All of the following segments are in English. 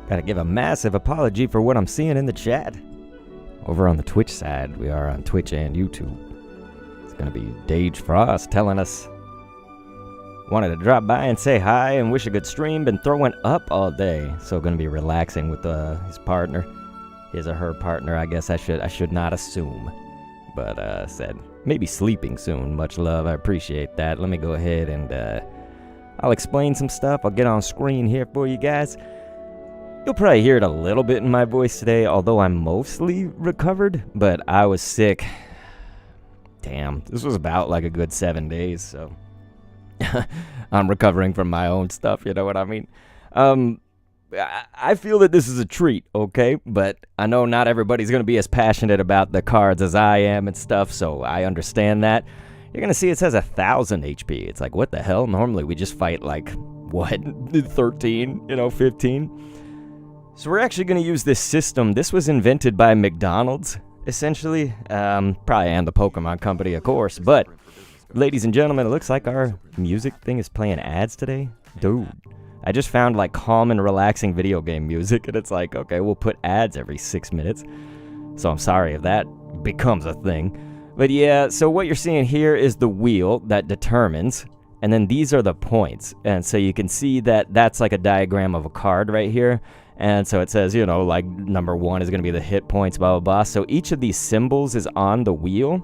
Gotta give a massive apology for what I'm seeing in the chat. Over on the Twitch side, we are on Twitch and YouTube. It's gonna be Dage Frost telling us, wanted to drop by and say hi and wish a good stream. Been throwing up all day, so gonna be relaxing with his partner, his or her partner. I guess I should not assume, but said maybe sleeping soon. Much love, I appreciate that. Let me go ahead and I'll explain some stuff. I'll get on screen here for you guys. You'll probably hear it a little bit in my voice today, although I'm mostly recovered, but I was sick. Damn, this was about like a good 7 days, so I'm recovering from my own stuff, you know what I mean? I feel that this is a treat, okay? But I know not everybody's going to be as passionate about the cards as I am and stuff, so I understand that. You're going to see it says 1,000 HP. It's like, what the hell? Normally we just fight like, what, 13, 15? So we're actually going to use this system. This was invented by McDonald's, essentially. Probably and the Pokemon Company, of course. But, ladies and gentlemen, it looks like our music thing is playing ads today. Dude, I just found like calm and relaxing video game music. And it's like, okay, we'll put ads every 6 minutes. So I'm sorry if that becomes a thing. But yeah, so what you're seeing here is the wheel that determines. And then these are the points. And so you can see that that's like a diagram of a card right here. And so it says, like number 1 is going to be the hit points, blah, blah, blah. So each of these symbols is on the wheel.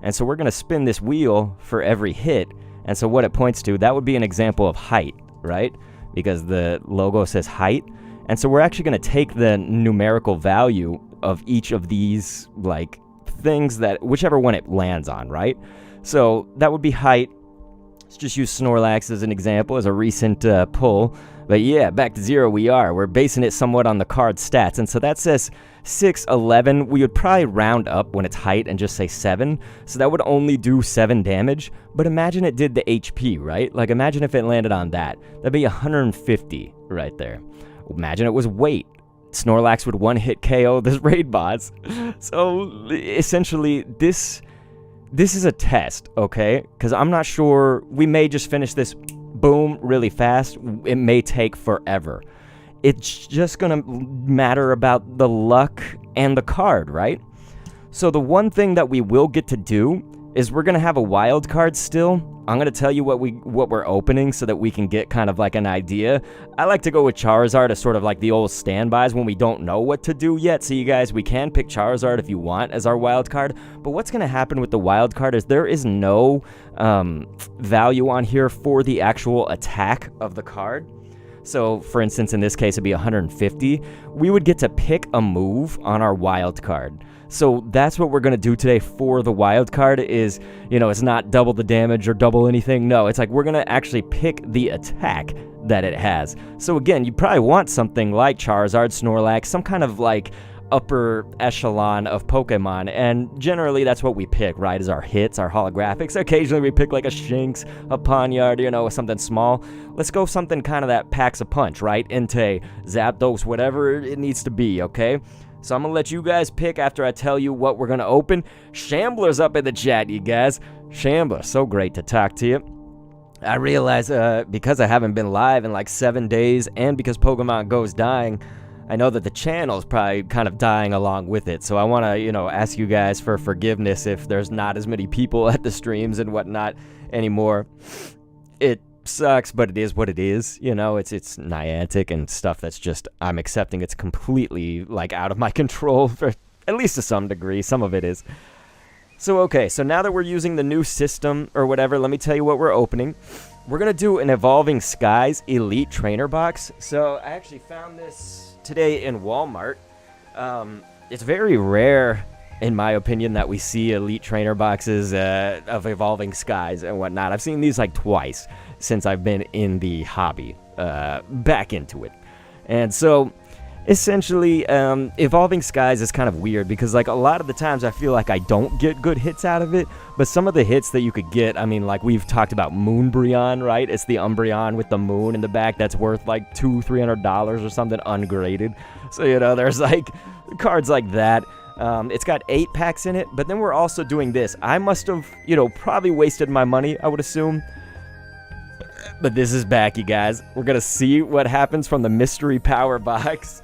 And so we're going to spin this wheel for every hit. And so what it points to, that would be an example of height, right? Because the logo says height. And so we're actually going to take the numerical value of each of these, like, things that, whichever one it lands on, right? So that would be height. Let's just use Snorlax as an example, as a recent pull. But yeah, back to 0 we are. We're basing it somewhat on the card stats. And so that says 6, 11. We would probably round up when it's height and just say 7. So that would only do 7 damage. But imagine it did the HP, right? Like imagine if it landed on that. That'd be 150 right there. Imagine it was weight. Snorlax would one-hit KO this raid boss. So essentially, this is a test, okay? Because I'm not sure. We may just finish this boom really fast. It may take forever. It's just gonna matter about the luck and the card, right? So the one thing that we will get to do is we're gonna have a wild card still. I'm gonna tell you what we're opening so that we can get kind of like an idea. I like to go with Charizard as sort of like the old standbys when we don't know what to do yet. So you guys, we can pick Charizard if you want as our wild card. But what's gonna happen with the wild card is there is no value on here for the actual attack of the card. So, for instance, in this case, it'd be 150. We would get to pick a move on our wild card. So that's what we're going to do today for the wild card is, it's not double the damage or double anything. No, it's like we're going to actually pick the attack that it has. So again, you probably want something like Charizard, Snorlax, some kind of like upper echelon of Pokemon, and generally that's what we pick, right, is our hits, our holographics. Occasionally we pick like a Shinx, a Pawniard, something small. Let's go something kind of that packs a punch, right? Entei, Zapdos, whatever it needs to be, okay? So I'm gonna let you guys pick after I tell you what we're gonna open. Shambler's up in the chat, you guys. Shambler, so great to talk to you. I realize because I haven't been live in like 7 days, and because Pokemon Go's dying, I know that the channel's probably kind of dying along with it, so I want to, ask you guys for forgiveness if there's not as many people at the streams and whatnot anymore. It sucks, but it is what it is, it's Niantic and stuff that's just, I'm accepting it's completely, like, out of my control, for at least to some degree. Some of it is. So, okay, so now that we're using the new system or whatever, let me tell you what we're opening. We're going to do an Evolving Skies Elite Trainer Box. So, I actually found this today in Walmart. It's very rare, in my opinion, that we see Elite Trainer boxes of Evolving Skies and whatnot. I've seen these like twice since I've been in the hobby, back into it. And so, essentially, Evolving Skies is kind of weird because, like, a lot of the times I feel like I don't get good hits out of it, but some of the hits that you could get, I mean, like, we've talked about Moonbreon, right? It's the Umbreon with the moon in the back that's worth, like, $200-$300 or something ungraded. So, there's, like, cards like that. It's got 8 packs in it, but then we're also doing this. I must have, probably wasted my money, I would assume, But this is back, you guys. We're going to see what happens from the mystery power box.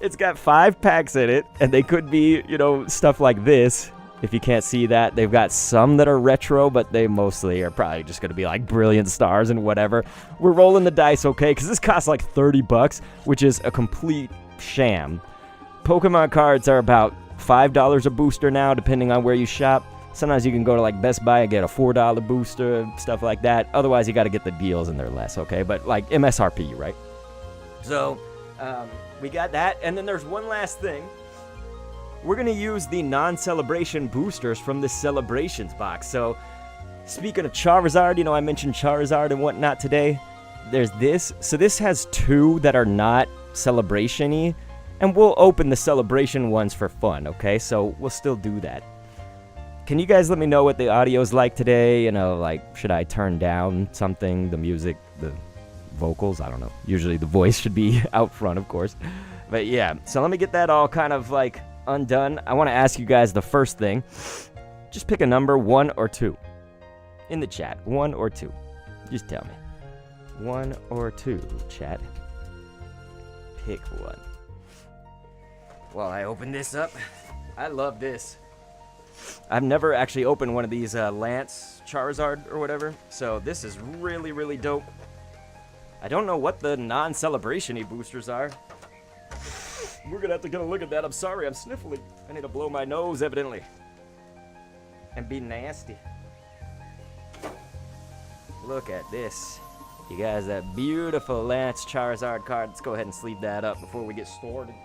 It's got 5 packs in it, and they could be, you know, stuff like this. If you can't see that, they've got some that are retro, but they mostly are probably just going to be like Brilliant Stars and whatever. We're rolling the dice, okay? Because this costs like 30 bucks, which is a complete sham. Pokemon cards are about $5 a booster now, depending on where you shop. Sometimes you can go to like Best Buy and get a $4 booster, stuff like that. Otherwise, you got to get the deals and they're less, okay? But like MSRP, right? So, we got that. And then there's one last thing. We're going to use the non-celebration boosters from the Celebrations box. So, speaking of Charizard, you know, I mentioned Charizard and whatnot today. There's this. So, this has 2 that are not celebration-y. And we'll open the celebration ones for fun, okay? So, we'll still do that. Can you guys let me know what the audio's like today? You know, like, should I turn down something, the music, the vocals? I don't know. Usually the voice should be out front, of course. But yeah, so let me get that all kind of like undone. I want to ask you guys the first thing. Just pick a number, 1 or 2. In the chat, 1 or 2. Just tell me. 1 or 2, chat. Pick one. While I open this up, I love this. I've never actually opened one of these Lance Charizard or whatever, so this is really, really dope. I don't know what the non-celebration-y boosters are. We're gonna have to get a look at that. I'm sorry, I'm sniffling. I need to blow my nose, evidently. And be nasty. Look at this. You guys, that beautiful Lance Charizard card. Let's go ahead and sleeve that up before we get started.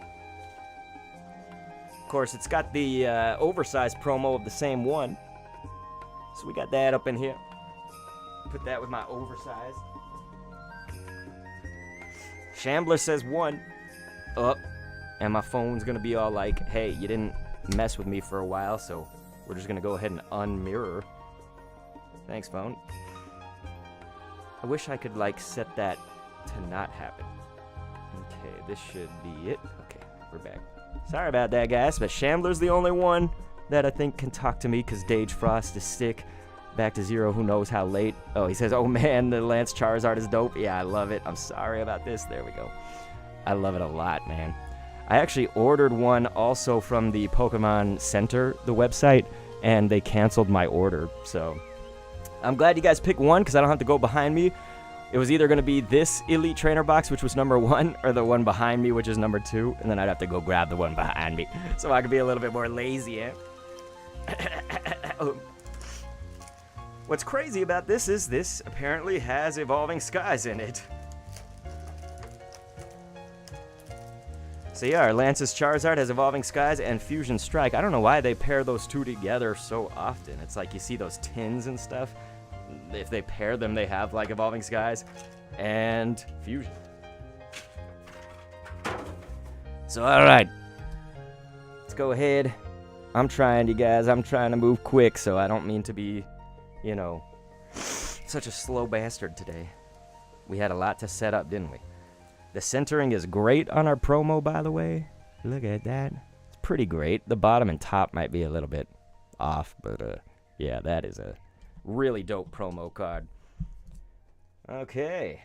Of course, it's got the oversized promo of the same one. So we got that up in here. Put that with my oversized. Shambler says 1 up. And my phone's going to be all like, hey, you didn't mess with me for a while, so we're just going to go ahead and unmirror. Thanks, phone. I wish I could, like, set that to not happen. Okay, this should be it. Okay, we're back. Sorry about that, guys, but Shambler's the only one that I think can talk to me because Dage Frost is sick. Back to 0, who knows how late. Oh, he says, oh man, the Lance Charizard is dope. Yeah, I love it. I'm sorry about this. There we go. I love it a lot, man. I actually ordered one also from the Pokemon Center, the website, and they canceled my order. So I'm glad you guys picked one because I don't have to go behind me. It was either going to be this Elite Trainer box, which was number 1, or the one behind me, which is number 2, and then I'd have to go grab the one behind me so I could be a little bit more lazy, eh? What's crazy about this is this apparently has Evolving Skies in it. So yeah, our Lance's Charizard has Evolving Skies and Fusion Strike. I don't know why they pair those two together so often. It's like you see those tins and stuff. If they pair them, they have like Evolving Skies and Fusion. So alright. Let's go ahead. I'm trying, you guys. I'm trying to move quick, so I don't mean to be, you know, such a slow bastard today. We had a lot to set up, didn't we? The centering is great on our promo, by the way. Look at that. It's pretty great. The bottom and top might be a little bit off, but yeah, that is a really dope promo card. Okay.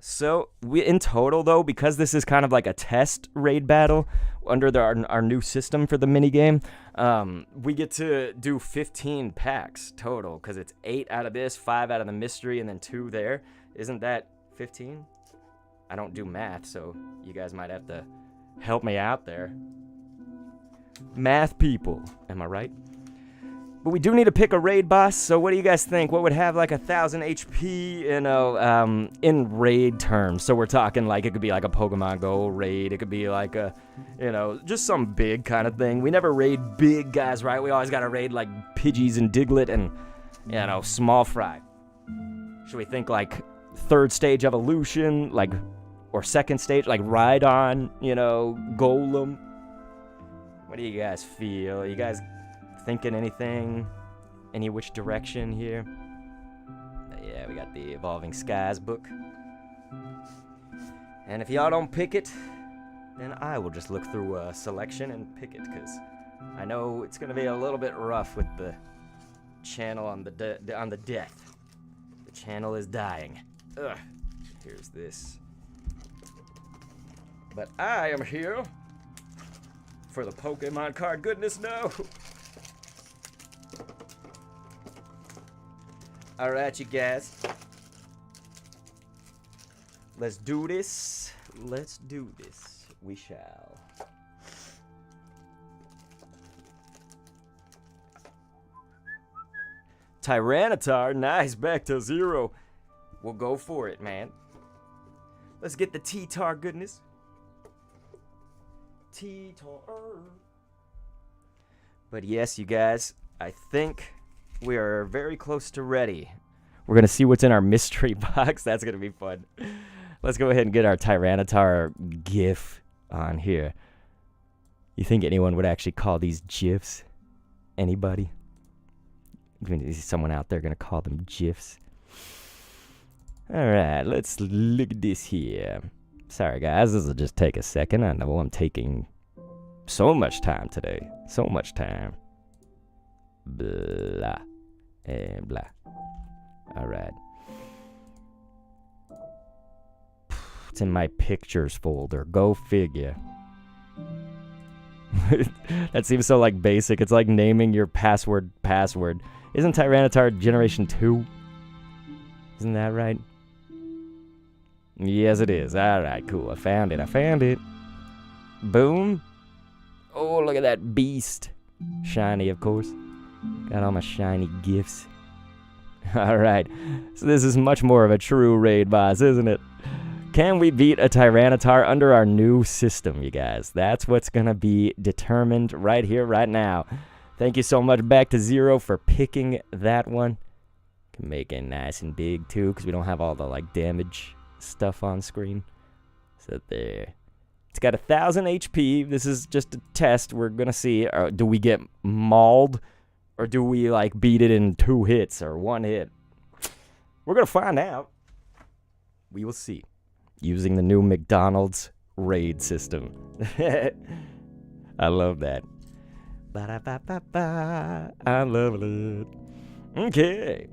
So, in total, though, because this is kind of like a test raid battle under our new system for the minigame, we get to do 15 packs total, because it's 8 out of this, 5 out of the mystery, and then 2 there. Isn't that 15? I don't do math, so you guys might have to help me out there. Math people, am I right? But we do need to pick a raid boss, so what do you guys think? What would have like 1,000 HP, you know, in raid terms? So we're talking like it could be like a Pokemon Go raid. It could be like a, you know, just some big kind of thing. We never raid big guys, right? We always got to raid like Pidgeys and Diglett and, you know, Small Fry. Should we think like 3rd stage evolution, like, or 2nd stage, like Rhydon, you know, Golem? What do you guys feel? You guys thinking anything? Any which direction here? Yeah, we got the Evolving Skies book. And if y'all don't pick it, then I will just look through a selection and pick it, because I know it's going to be a little bit rough with the channel on the death. The channel is dying. Ugh. Here's this. But I am here for the Pokemon card goodness, no! Alright, you guys. Let's do this. Let's do this. We shall. Tyranitar, nice, back to 0. We'll go for it, man. Let's get the T-Tar goodness. T-Tar. But yes, you guys, I think we are very close to ready. We're going to see what's in our mystery box. That's going to be fun. Let's go ahead and get our Tyranitar GIF on here. You think anyone would actually call these GIFs? Anybody? Is someone out there going to call them GIFs? Alright, let's look at this here. Sorry guys, this will just take a second. I know I'm taking so much time today. So much time. Blah. And blah. Alright. It's in my pictures folder. Go figure. That seems so like basic. It's like naming your password. Isn't Tyranitar Generation 2? Isn't that right? Yes, it is. Alright, cool. I found it. Boom. Oh, look at that beast. Shiny, of course. Got all my shiny gifts. Alright. So this is much more of a true raid boss, isn't it? Can we beat a Tyranitar under our new system, you guys? That's what's going to be determined right here, right now. Thank you so much, Back to 0, for picking that one. Can make it nice and big, too, because we don't have all the, like, damage stuff on screen. So there. It's got 1,000 HP. This is just a test. We're going to see. Do we get mauled? Or do we, like, beat it in 2 hits or 1 hit? We're going to find out. We will see. Using the new McDonald's raid system. I love that. Ba-da-ba-ba-ba. I love it. Okay.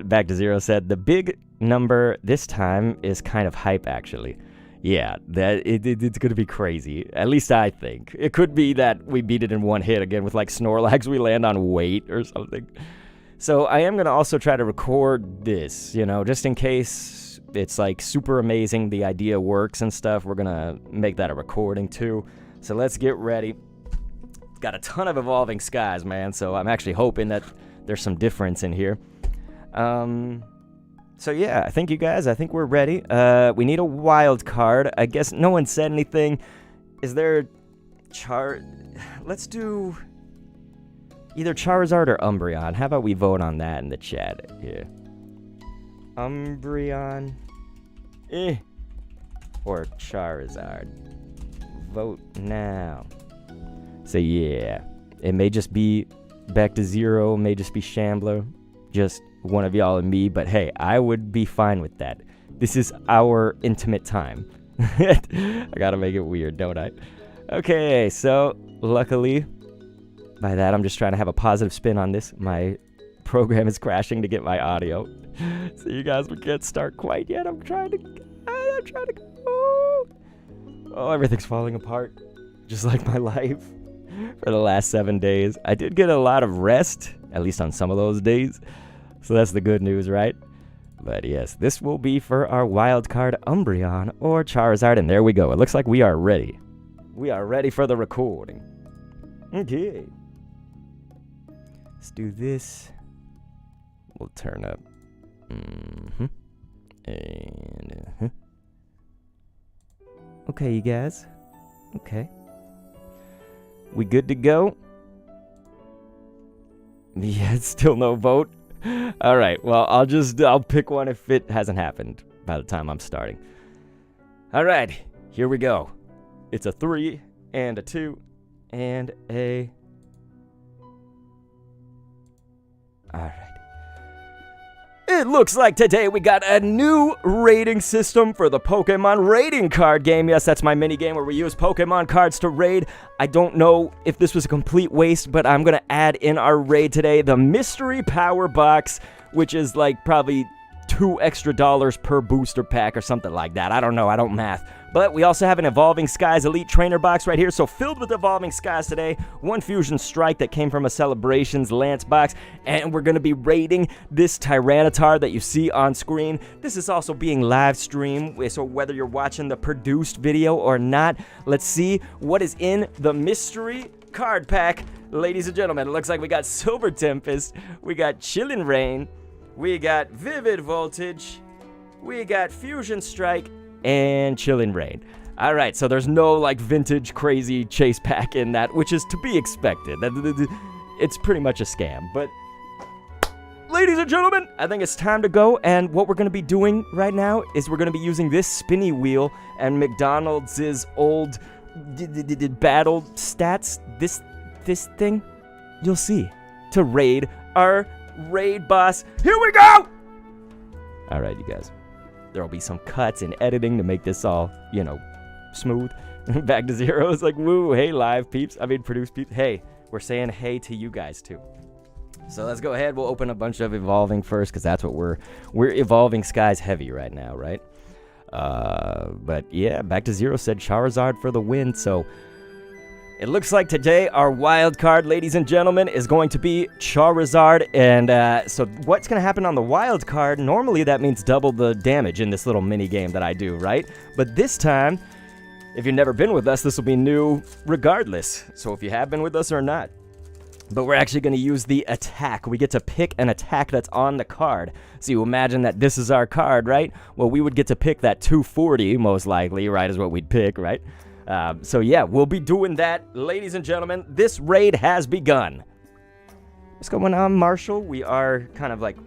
Back to 0 said, the big number this time is kind of hype, actually. Yeah, it's going to be crazy. At least I think. It could be that we beat it in 1 hit again with like Snorlax. We land on weight or something. So I am going to also try to record this, you know, just in case it's like super amazing, the idea works and stuff. We're going to make that a recording too. So let's get ready. Got a ton of Evolving Skies, man. So I'm actually hoping that there's some difference in here. So yeah, I think we're ready. We need a wild card. I guess no one said anything. Is there let's do either Charizard or Umbreon. How about we vote on that in the chat here? Umbreon. Or Charizard. Vote now. So yeah, it may just be Back to 0, may just be Shambler. Just one of y'all and me, but hey, I would be fine with that. This is our intimate time. I gotta make it weird, don't I? Okay, so luckily, by that I'm just trying to have a positive spin on this. My program is crashing to get my audio. So you guys, we can't start quite yet. I'm trying to go. Oh, everything's falling apart. Just like my life for the last 7 days. I did get a lot of rest, at least on some of those days. So that's the good news, right? But yes, this will be for our wild card Umbreon or Charizard. And there we go. It looks like we are ready. We are ready for the recording. Okay. Let's do this. We'll turn up. And okay, you guys. Okay. We good to go? Yeah, it's still no vote. All right. Well, I'll pick one if it hasn't happened by the time I'm starting. All right. Here we go. It's a 3 and a 2 and a... All right. It looks like today we got a new rating system for the Pokemon raiding card game. Yes, that's my mini game where we use Pokemon cards to raid. I don't know if this was a complete waste, but I'm going to add in our raid today the Mystery Power Box, which is like probably $2 extra per booster pack or something like that. I don't know. I don't math. But we also have an Evolving Skies Elite Trainer box right here. So filled with Evolving Skies today. One Fusion Strike that came from a Celebrations Lance box. And we're going to be raiding this Tyranitar that you see on screen. This is also being live streamed. So whether you're watching the produced video or not, let's see what is in the mystery card pack. Ladies and gentlemen, it looks like we got Silver Tempest. We got Chilling Rain. We got Vivid Voltage. We got Fusion Strike. And Chilling Rain. Alright, so there's no like vintage crazy chase pack in that, which is to be expected. It's pretty much a scam. But ladies and gentlemen, I think it's time to go. And what we're going to be doing right now is we're going to be using this spinny wheel and McDonald's old battle stats. This thing, you'll see, to raid our raid boss. Here we go! Alright, you guys. There'll be some cuts and editing to make this all, smooth. Back to zero. It's like, woo, hey, live peeps. Produced peeps. Hey, we're saying hey to you guys, too. So let's go ahead. We'll open a bunch of Evolving first, because that's what we're Evolving Skies heavy right now, right? But yeah, Back to Zero said Charizard for the win, so it looks like today our wild card, ladies and gentlemen, is going to be Charizard. And so what's going to happen on the wild card, normally that means double the damage in this little mini game that I do, right? But this time, if you've never been with us, this will be new regardless. So if you have been with us or not. But we're actually going to use the attack. We get to pick an attack that's on the card. So you imagine that this is our card, right? Well, we would get to pick that 240, most likely, right, is what we'd pick, right? So yeah, we'll be doing that, ladies and gentlemen. This raid has begun. What's going on, Marshall? We are kind of like,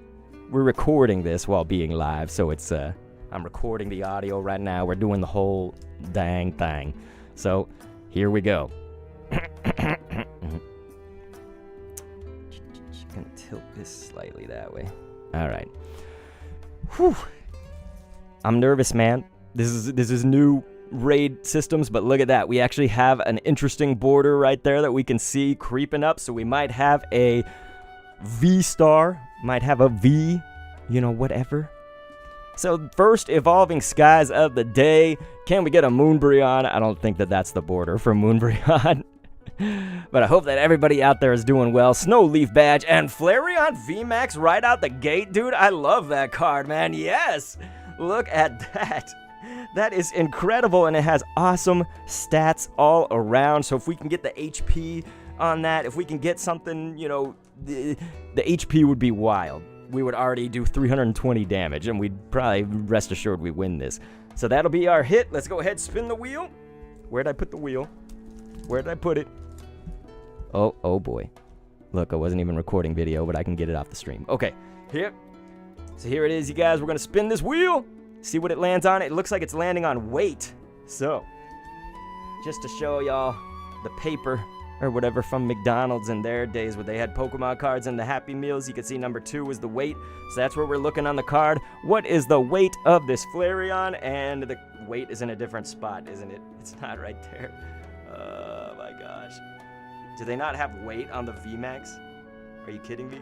we're recording this while being live, so it's, I'm recording the audio right now. We're doing the whole dang thing. So, here we go. Gonna tilt this slightly that way. Alright. Whew. I'm nervous, man. This is new raid systems, but look at that. We actually have an interesting border right there that we can see creeping up, so we might have a V-star, might have a V, whatever. So first Evolving Skies of the day. Can we get a Moonbryon? I don't think that's the border for Moonbryon. But I hope that everybody out there is doing well. Snowleaf Badge and Flareon VMAX right out the gate, dude. I love that card, man. Yes! Look at that. That is incredible, and it has awesome stats all around. So if we can get the HP on that, if we can get something, the HP would be wild. We would already do 320 damage, and we'd probably rest assured we win this. So that'll be our hit. Let's go ahead, spin the wheel. Where'd I put the wheel? Where did I put it? Oh boy. Look, I wasn't even recording video, but I can get it off the stream. Okay, here. So here it is, you guys. We're going to spin this wheel. See what it lands on. It looks like it's landing on weight. So, just to show y'all the paper or whatever from McDonald's in their days where they had Pokemon cards and the Happy Meals, you can see number 2 is the weight. So that's where we're looking on the card. What is the weight of this Flareon? And the weight is in a different spot, isn't it? It's not right there. Oh my gosh. Do they not have weight on the VMAX? Are you kidding me?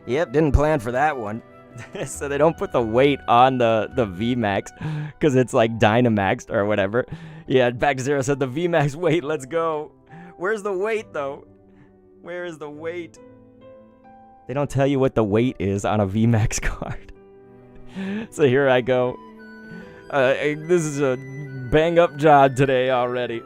Yep, didn't plan for that one. So they don't put the weight on the VMAX because it's like Dynamaxed or whatever. Yeah, Back to Zero said the VMAX weight, let's go. Where's the weight though? Where is the weight? They don't tell you what the weight is on a VMAX card. So here I go. This is a bang up job today already.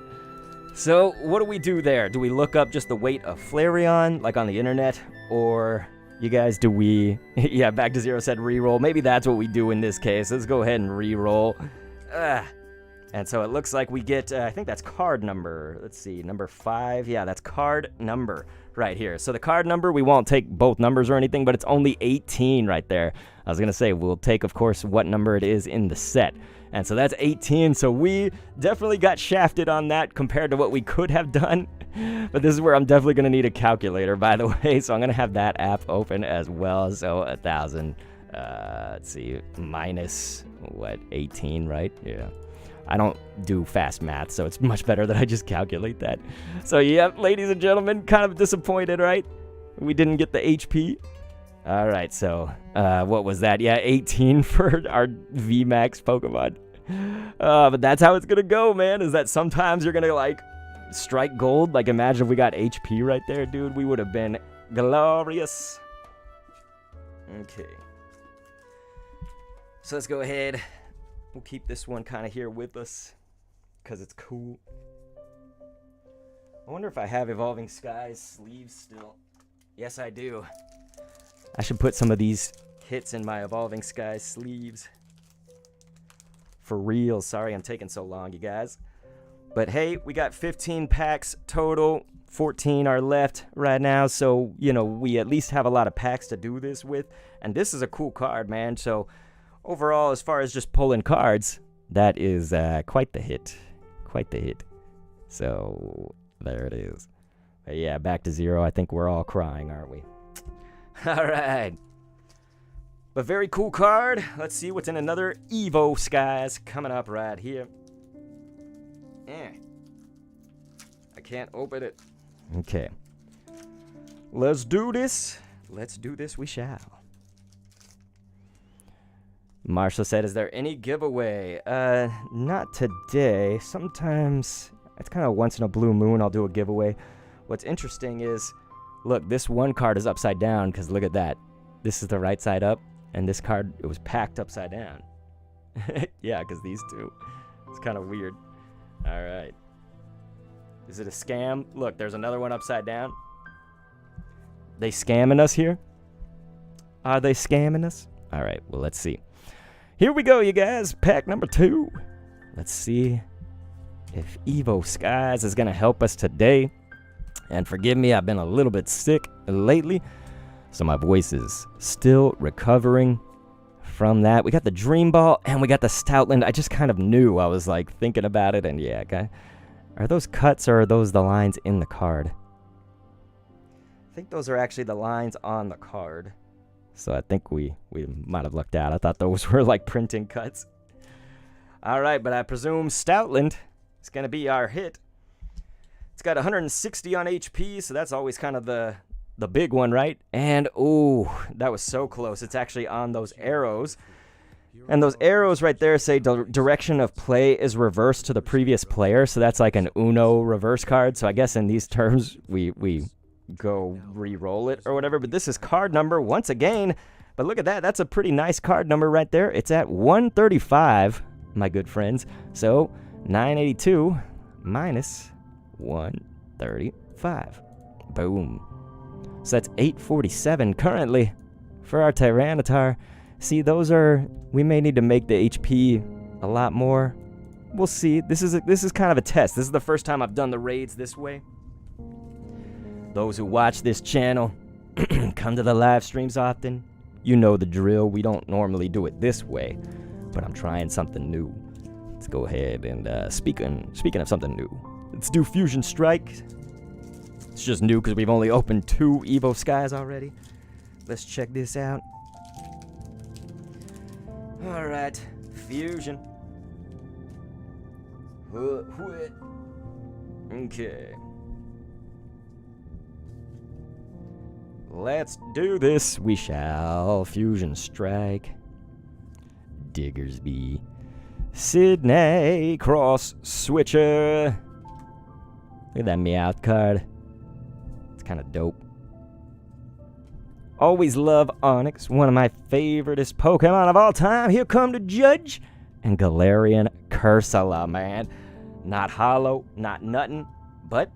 So what do we do there? Do we look up just the weight of Flareon like on the internet, or... You guys, do we... Yeah, Back to Zero said reroll. Maybe that's what we do in this case. Let's go ahead and reroll. And so it looks like we get... I think that's card number... Let's see, number 5. Yeah, that's card number right here. So the card number, we won't take both numbers or anything, but it's only 18 right there. I was going to say, we'll take, of course, what number it is in the set. And so that's 18, so we definitely got shafted on that compared to what we could have done. But this is where I'm definitely going to need a calculator, by the way, so I'm going to have that app open as well. So 1,000, let's see, minus, what, 18, right? Yeah. I don't do fast math, so it's much better that I just calculate that. So, yep, ladies and gentlemen, kind of disappointed, right? We didn't get the HP. All right, so what was that? Yeah, 18 for our VMAX Pokemon. But that's how it's going to go, man, is that sometimes you're going to, like, strike gold. Like, imagine if we got HP right there, dude. We would have been glorious. Okay. So let's go ahead. We'll keep this one kind of here with us because it's cool. I wonder if I have Evolving Skies sleeves still. Yes, I do. I should put some of these hits in my Evolving Skies sleeves. For real. Sorry I'm taking so long, you guys. But hey, we got 15 packs total. 14 are left right now. So, you know, we at least have a lot of packs to do this with. And this is a cool card, man. So, overall, as far as just pulling cards, that is quite the hit. Quite the hit. So, there it is. But yeah, back to 0. I think we're all crying, aren't we? All right. But very cool card. Let's see what's in another Evo Skies coming up right here. I can't open it. Okay. Let's do this. Let's do this, we shall. Marshall said, is there any giveaway? Not today. Sometimes, it's kind of once in a blue moon I'll do a giveaway. What's interesting is, look, this one card is upside down because look at that. This is the right side up, and this card, it was packed upside down. Yeah, because these two. It's kind of weird. All right. Is it a scam? Look, there's another one upside down. They scamming us here? Are they scamming us? All right, well, let's see. Here we go, you guys. Pack number 2. Let's see if Evo Skies is going to help us today. And forgive me, I've been a little bit sick lately, so my voice is still recovering from that. We got the Dream Ball and we got the Stoutland. I just kind of knew. I was like thinking about it, and yeah, okay. Are those cuts or are those the lines in the card? I think those are actually the lines on the card. So I think we might have lucked out. I thought those were like printing cuts. All right, but I presume Stoutland is going to be our hit. It's got 160 on HP, so that's always kind of the big one, right? And, ooh, that was so close. It's actually on those arrows. And those arrows right there say direction of play is reversed to the previous player. So that's like an Uno reverse card. So I guess in these terms, we go re-roll it or whatever. But this is card number once again. But look at that. That's a pretty nice card number right there. It's at 135, my good friends. So 982 minus 135. Boom. So that's 847 currently for our Tyranitar. See, those are, we may need to make the HP a lot more. We'll see. This is kind of a test. This is the first time I've done the raids this way. Those who watch this channel, come to the live streams often, you know the drill. We don't normally do it this way, but I'm trying something new. Let's go ahead and speaking of something new, let's do Fusion Strike. It's just new because we've only opened 2 Evo Skies already. Let's check this out. All right, Fusion. Okay. Let's do this. We shall. Fusion Strike. Diggersby. Sydney Cross Switcher. Look at that Meowth card. It's kind of dope. Always love Onix, one of my favoriteest Pokemon of all time. Here come the Judge and Galarian Cursala, man. Not hollow, not nothing, but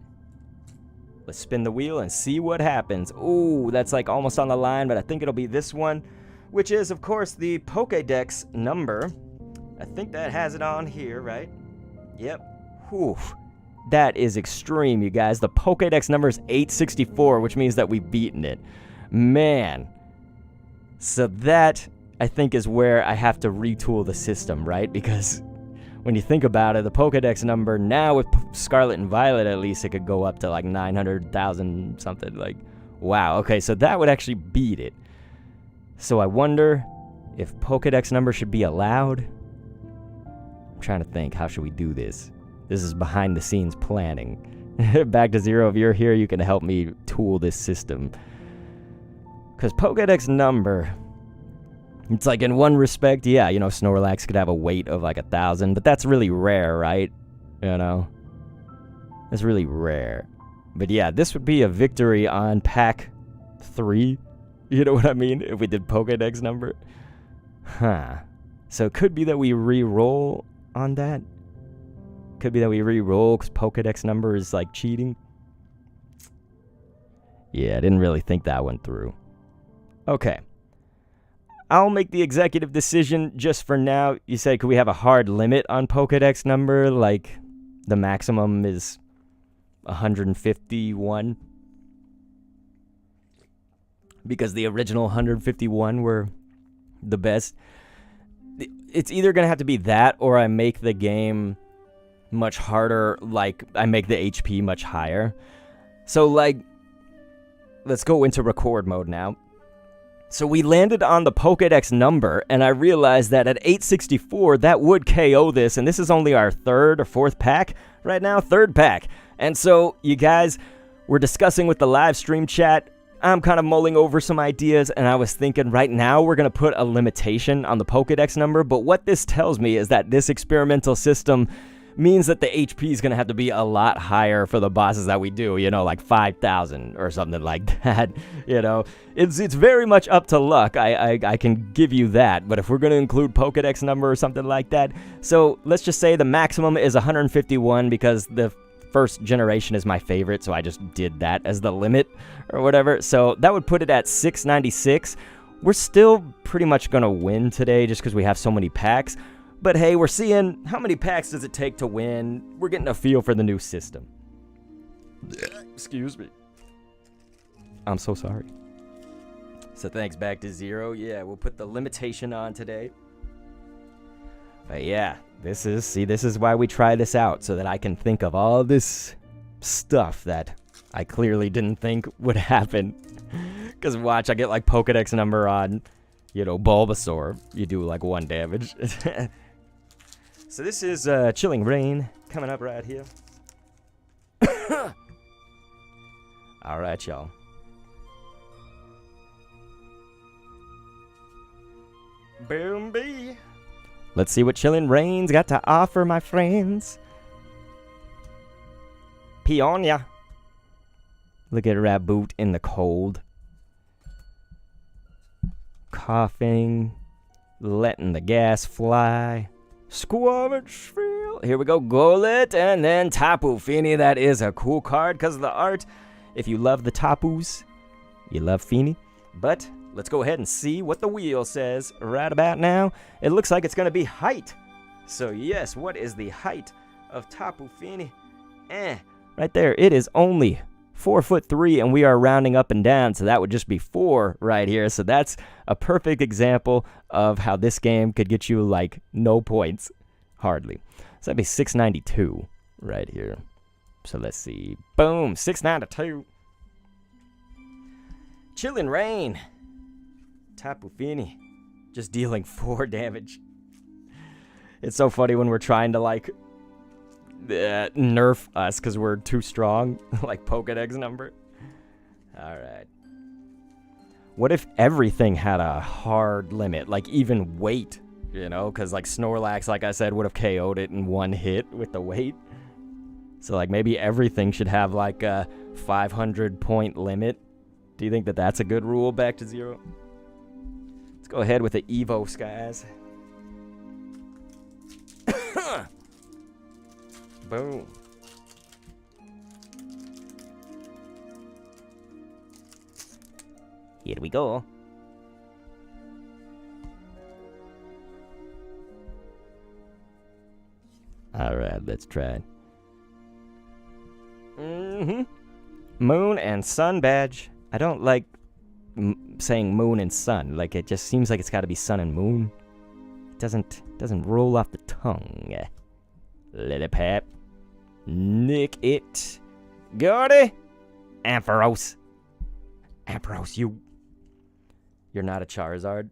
let's spin the wheel and see what happens. Ooh, that's like almost on the line, but I think it'll be this one, which is, of course, the Pokédex number. I think that has it on here, right? Yep. Whew. That is extreme, you guys. The Pokédex number is 864, which means that we've beaten it. Man. So that, I think, is where I have to retool the system, right? Because when you think about it, the Pokédex number, now with Scarlet and Violet, at least, it could go up to like 900,000 something. Like, wow. Okay, so that would actually beat it. So I wonder if Pokédex number should be allowed. I'm trying to think, how should we do this? This is behind the scenes planning. Back to Zero, if you're here, you can help me tool this system. Because Pokédex number, it's like in one respect, yeah, you know, Snorlax could have a weight of like 1,000, but that's really rare, right? You know? It's really rare. But yeah, this would be a victory on pack 3. You know what I mean? If we did Pokédex number. Huh. So it could be that we re-roll on that. Could be that we re-roll because Pokédex number is like cheating. Yeah, I didn't really think that went through. Okay. I'll make the executive decision just for now. You said, could we have a hard limit on Pokédex number? Like, the maximum is 151? Because the original 151 were the best. It's either going to have to be that, or I make the game much harder, like I make the HP much higher. So like, let's go into record mode now. So we landed on the Pokédex number, and I realized that at 864, that would KO this, and this is only our 3rd or 4th pack right now, 3rd pack. And so, you guys, we're discussing with the live stream chat. I'm kind of mulling over some ideas, and I was thinking right now we're going to put a limitation on the Pokédex number, but what this tells me is that this experimental system means that the HP is going to have to be a lot higher for the bosses that we do, you know, like 5,000 or something like that, you know. It's very much up to luck, I can give you that, but if we're going to include Pokédex number or something like that, so let's just say the maximum is 151 because the first generation is my favorite, so I just did that as the limit or whatever, so that would put it at 696. We're still pretty much going to win today just because we have so many packs. But hey, we're seeing how many packs does it take to win. We're getting a feel for the new system. Excuse me. I'm so sorry. So thanks, Back to Zero. Yeah, we'll put the limitation on today. But yeah, this is why we try this out, so that I can think of all this stuff that I clearly didn't think would happen. Because watch, I get like Pokédex number on, you know, Bulbasaur. You do like 1 damage. So this is Chilling Reign coming up right here. Alright, y'all. Boom bee. Let's see what Chilling Reign's got to offer, my friends. Peonia. Look at Raboot in the cold. Coughing. Letting the gas fly. Squamishville. Here we go, Golett, and then Tapu Fini. That is a cool card because of the art. If you love the Tapus, you love Fini. But let's go ahead and see what the wheel says right about now. It looks like it's going to be height. So yes, what is the height of Tapu Fini? Right there, it is only 4'3", and we are rounding up and down, so that would just be 4 right here. So that's a perfect example of how this game could get you like no points, hardly. So that'd be 692 right here. So let's see, boom, 692. Chilling Reign, Tapu Fini, just dealing 4 damage. It's so funny when we're trying to like nerf us because we're too strong, like Pokédex number. Alright. What if everything had a hard limit, like even weight, you know? Because like Snorlax, like I said, would have KO'd it in 1 hit with the weight. So like maybe everything should have like a 500 point limit. Do you think that that's a good rule, Back to Zero? Let's go ahead with the Evo Skies. Boom. Here we go. Alright, let's try it. Moon and sun badge. I don't like saying moon and sun. Like, it just seems like it's got to be sun and moon. It doesn't roll off the tongue. Lillipap. Nick it. Gordy. Ampharos. Ampharos, you're not a Charizard.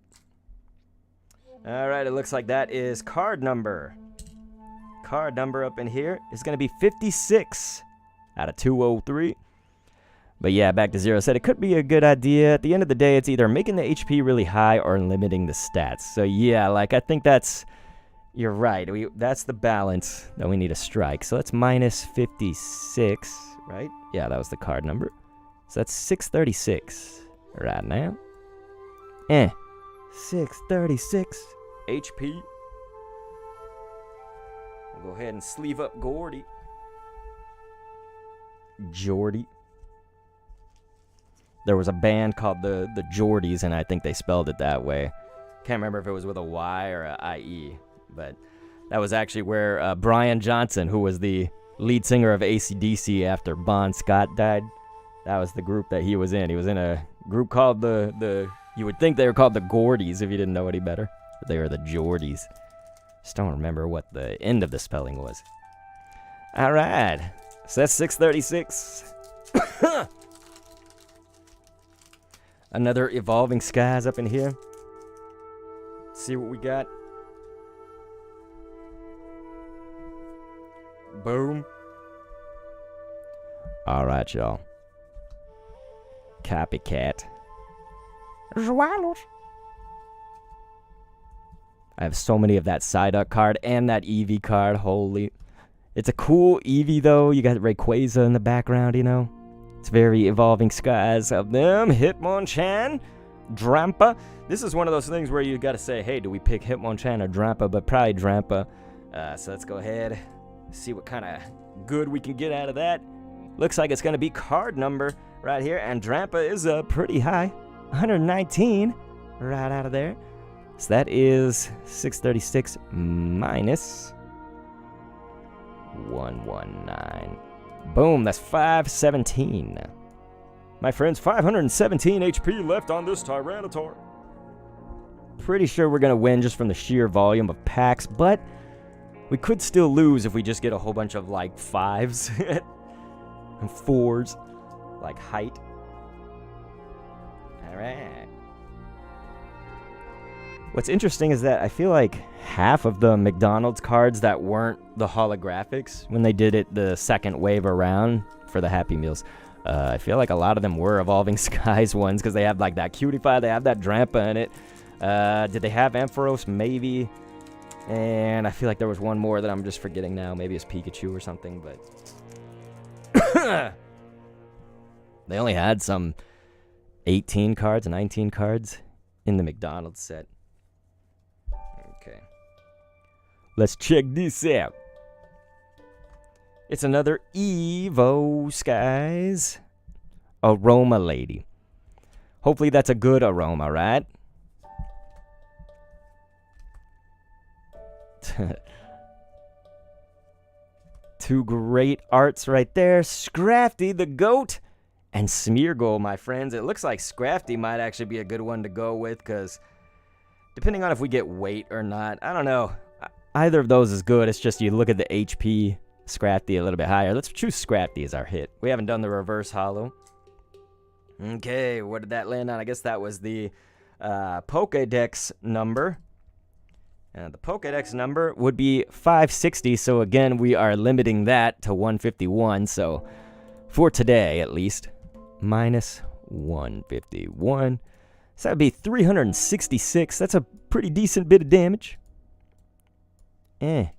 Alright, it looks like that is card number. Card number up in here is going to be 56 out of 203. But yeah, back to Zero said it could be a good idea. At the end of the day, it's either making the HP really high or limiting the stats. So yeah, like, I think you're right. That's the balance that we need to strike. So that's minus 56, right? Yeah, that was the card number. So that's 636 right now. 636 HP. We'll go ahead and sleeve up Jordy. There was a band called the Geordies, and I think they spelled it that way. Can't remember if it was with a Y or a I-E, but that was actually where Brian Johnson, who was the lead singer of AC/DC after Bon Scott died, that was the group that he was in. He was in a group called you would think they were called the Gordies if you didn't know any better. But they were the Geordies. Just don't remember what the end of the spelling was. All right. So that's 636. Another Evolving Skies up in here. Let's see what we got. Boom. All right, y'all. Copycat. Swallows. I have so many of that Psyduck card and that Eevee card. Holy. It's a cool Eevee, though. You got Rayquaza in the background, you know. It's very Evolving Skies of them. Hitmonchan. Drampa. This is one of those things where you got to say, hey, do we pick Hitmonchan or Drampa? But probably Drampa. So let's go ahead. See what kind of good we can get out of that. Looks like it's going to be card number right here. And Drampa is pretty high. 119 right out of there. So that is 636 minus 119. Boom, that's 517. My friends, 517 HP left on this Tyranitar. Pretty sure we're going to win just from the sheer volume of packs, but we could still lose if we just get a whole bunch of, like, 5s and 4s, like height. All right. What's interesting is that I feel like half of the McDonald's cards that weren't the holographics, when they did it the second wave around for the Happy Meals, I feel like a lot of them were Evolving Skies ones because they have like that Cutify, they have that Drampa in it. Did they have Ampharos? Maybe. And I feel like there was one more that I'm just forgetting now. Maybe it's Pikachu or something, but they only had some 18 cards, 19 cards in the McDonald's set. Okay. Let's check this out. It's another Evo Skies Aroma Lady. Hopefully that's a good aroma, right? Two great arts right there. Scrafty the Goat and Smeargle, my friends. It looks like Scrafty might actually be a good one to go with because depending on if we get weight or not, I don't know. Either of those is good. It's just you look at the HP, Scrafty a little bit higher. Let's choose Scrafty as our hit. We haven't done the reverse holo. Okay, what did that land on? I guess that was the Pokédex number. The Pokédex number would be 560, so again, we are limiting that to 151, so for today, at least, minus 151. So that would be 366. That's a pretty decent bit of damage. I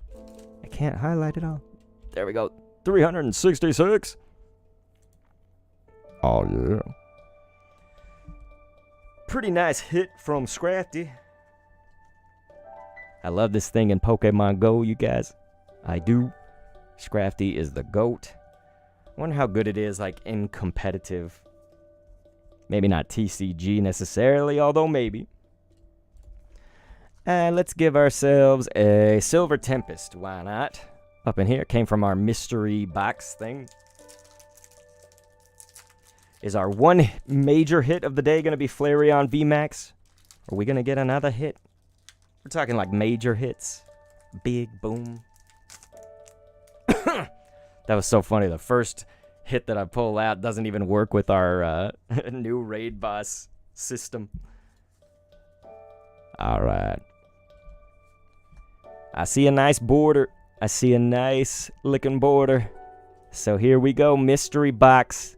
can't highlight it all. There we go. 366. Oh, yeah. Pretty nice hit from Scrafty. I love this thing in Pokemon Go, you guys. I do. Scrafty is the GOAT. I wonder how good it is, like, in competitive. Maybe not TCG necessarily, although maybe. And let's give ourselves a Silver Tempest. Why not? Up in here. Came from our mystery box thing. Is our one major hit of the day going to be Flareon VMAX? Are we going to get another hit? We're talking like major hits. Big boom. That was so funny. The first hit that I pull out doesn't even work with our new raid boss system. All right. I see a nice border. I see a nice looking border. So here we go, mystery box.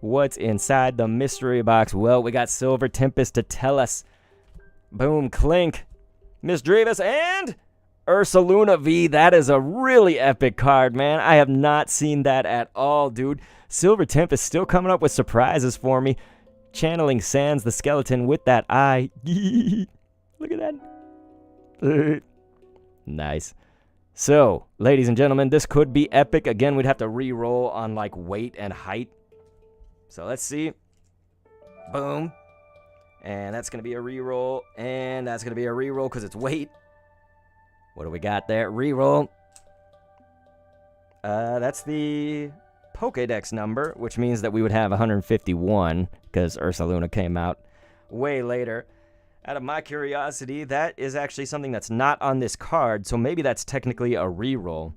What's inside the mystery box? Well, we got Silver Tempest to tell us. Boom, clink. Misdreavus and Ursaluna V. That is a really epic card, man. I have not seen that at all, dude. Silver Tempest still coming up with surprises for me. Channeling Sans the skeleton with that eye. Look at that. Nice. So, ladies and gentlemen, this could be epic. Again, we'd have to re-roll on like weight and height. So let's see. Boom. And that's going to be a re-roll. And that's going to be a re-roll because it's weight. What do we got there? Re-roll. That's the Pokédex number, which means that we would have 151 because Ursaluna came out way later. Out of my curiosity, that is actually something that's not on this card, so maybe that's technically a re-roll,